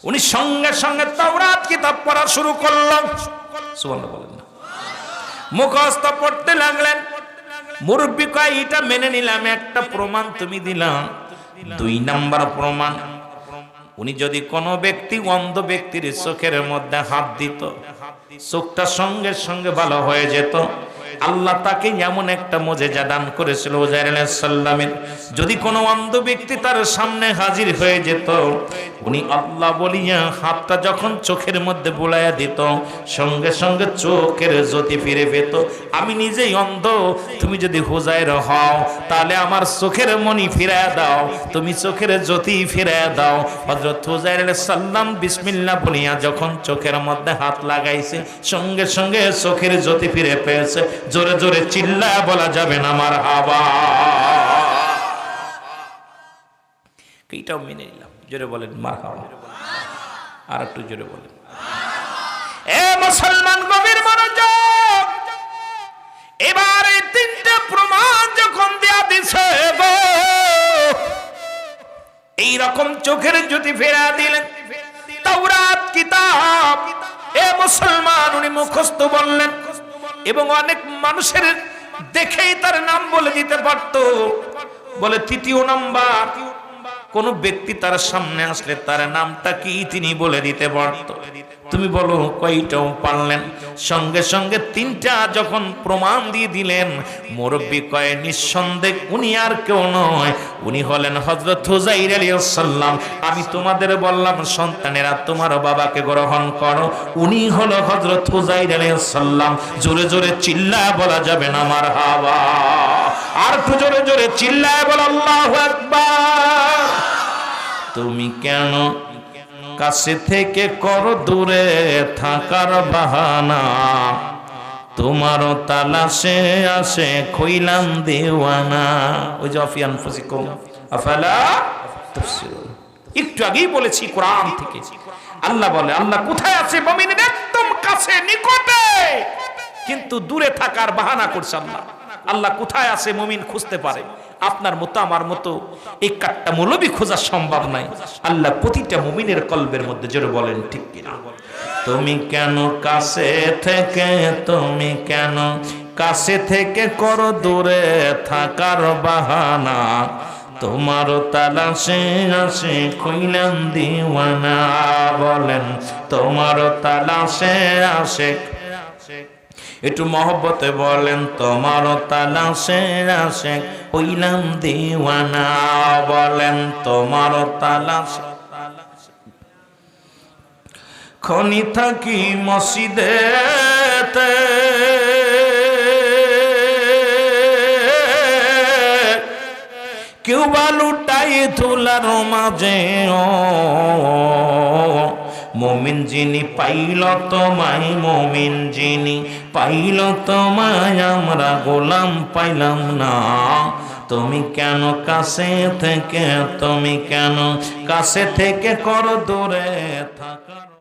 উনি সঙ্গে সঙ্গে তাওরাত কিতাব পড়া শুরু করলেন। সুবহানাল্লাহ বলেন না। মুখস্থ পড়তে লাগলেন। মুরব্বী কয় এটা মেনে নিলাম, একটা প্রমাণ তুমি দিলাম। 2 নাম্বার প্রমাণ, উনি যদি কোনো ব্যক্তি অন্ধ ব্যক্তির চোখের মধ্যে হাত দিত, চোখটা সঙ্গে সঙ্গে ভালো হয়ে যেত। আল্লাহ তাকে এমন একটা মুজিজা দান করেছিল উজাইর আলাইহিস সালামের, যদি কোনো অন্ধ ব্যক্তি তার সামনে হাজির হয়ে যেত, উনি আল্লাহ বলিয়া হাতটা যখন চোখের মধ্যে বুলাইয়া দিত, সঙ্গে সঙ্গে চোখের জ্যোতি ফিরে পেত। আমি নিজেই অন্ধ, তুমি যদি হুজাইর হও তাহলে আমার চোখের মনি ফিরায় দাও, তুমি চোখের জ্যোতি ফিরায় দাও। হযরত হুজাইর আলাইহিস সালাম বিসমিল্লাহ বলিয়া যখন চোখের মধ্যে হাত লাগাইছে, সঙ্গে সঙ্গে চোখের জ্যোতি ফিরে পেয়েছে। জোরে জোরে চিল্লায়া বলা যাবে না মারহাবা। এইটাও মেনে নিলাম, জোরে বলেন মারহাবা। আর একটু জোরে বলেন। এ মুসলমান গভীর মনোযোগ, এবার এই তিনটা প্রমাণ যখন দেয়া দিছে গো, এই রকম চোখের জ্যোতি ফেরা দিলেন। তাওরাত কিতাব এ মুসলমান উনি মুখস্থ বললেন, এবং অনেক মানুষের দেখেই তার নাম বলে দিতে পারতো। বলে তৃতীয় নাম্বার, কোন ব্যক্তি তার সামনে আসলে তার নামটা কি তিনি বলে দিতে পারত। তুমি বলো কয়টাও পারলেন? সঙ্গে সঙ্গে তিনটা যখন প্রমাণ দিয়ে দিলেন, মুরব্বী কয় নিঃসন্দেহ উনি আর কেউ নয়, উনি হলেন হযরত হুজাইর আলাইহিস সালাম। আমি তোমাদের বললাম সন্তানেরা তোমার বাবাকে গ্রহণ করো, উনি হলো হযরত হুজাইর আলাইহিস সালাম। জোরে জোরে চিল্লায় বলা যাবে না মারহাবা। আর একটু জোরে জোরে চিল্লায় বল আল্লাহু আকবার। তুমি কেন কাছে থেকে করো দূরে থাকার বাহানা, তোমারও তালাশে আসে খইলাম দেওয়ানা। ওই যে আফি আনফুসিকুম আফালা তুবসিরুন, একটু আগেই বলেছি কোরআন থেকে। আল্লাহ বলে আল্লাহ কোথায় আছে? মুমিনের একদম কাছে নিকটে, কিন্তু দূরে থাকার বাহানা করছে আল্লাহ। আল্লাহ কোথায় আছে মুমিন খুঁজতে পারে, আপনার মতো আমার মতো এই কাটটা মৌলবি খোঁজা সম্ভব নাই। আল্লাহ প্রতিটা মুমিনের কলবের মধ্যে জোরে বলেন ঠিক কিনা। তুমি কেন কাছে থেকে, তুমি কেন কাছে থেকে করো দূরে থাকার বাহানা, তোমার তালাশে আসে খইলাম দিওয়ানা। বলেন তোমার তালাশে আসে, একটু মহব্বতে বলেন তোমার তালাশে আসে হইলাম দিওয়ানা। বলেন তোমার তালাশে। খনি থাকি মসজিদেতে, কেউ বা লুটাই ধুলার মাঝে, মুমিন যিনি পাইল তোমায়, মুমিন যিনি পাইল তোমায়, আমরা গোলাম পাইলাম না। তুমি কেন কাছে থেকে, তুমি কেন কাছে থেকে করো দূরে থাকার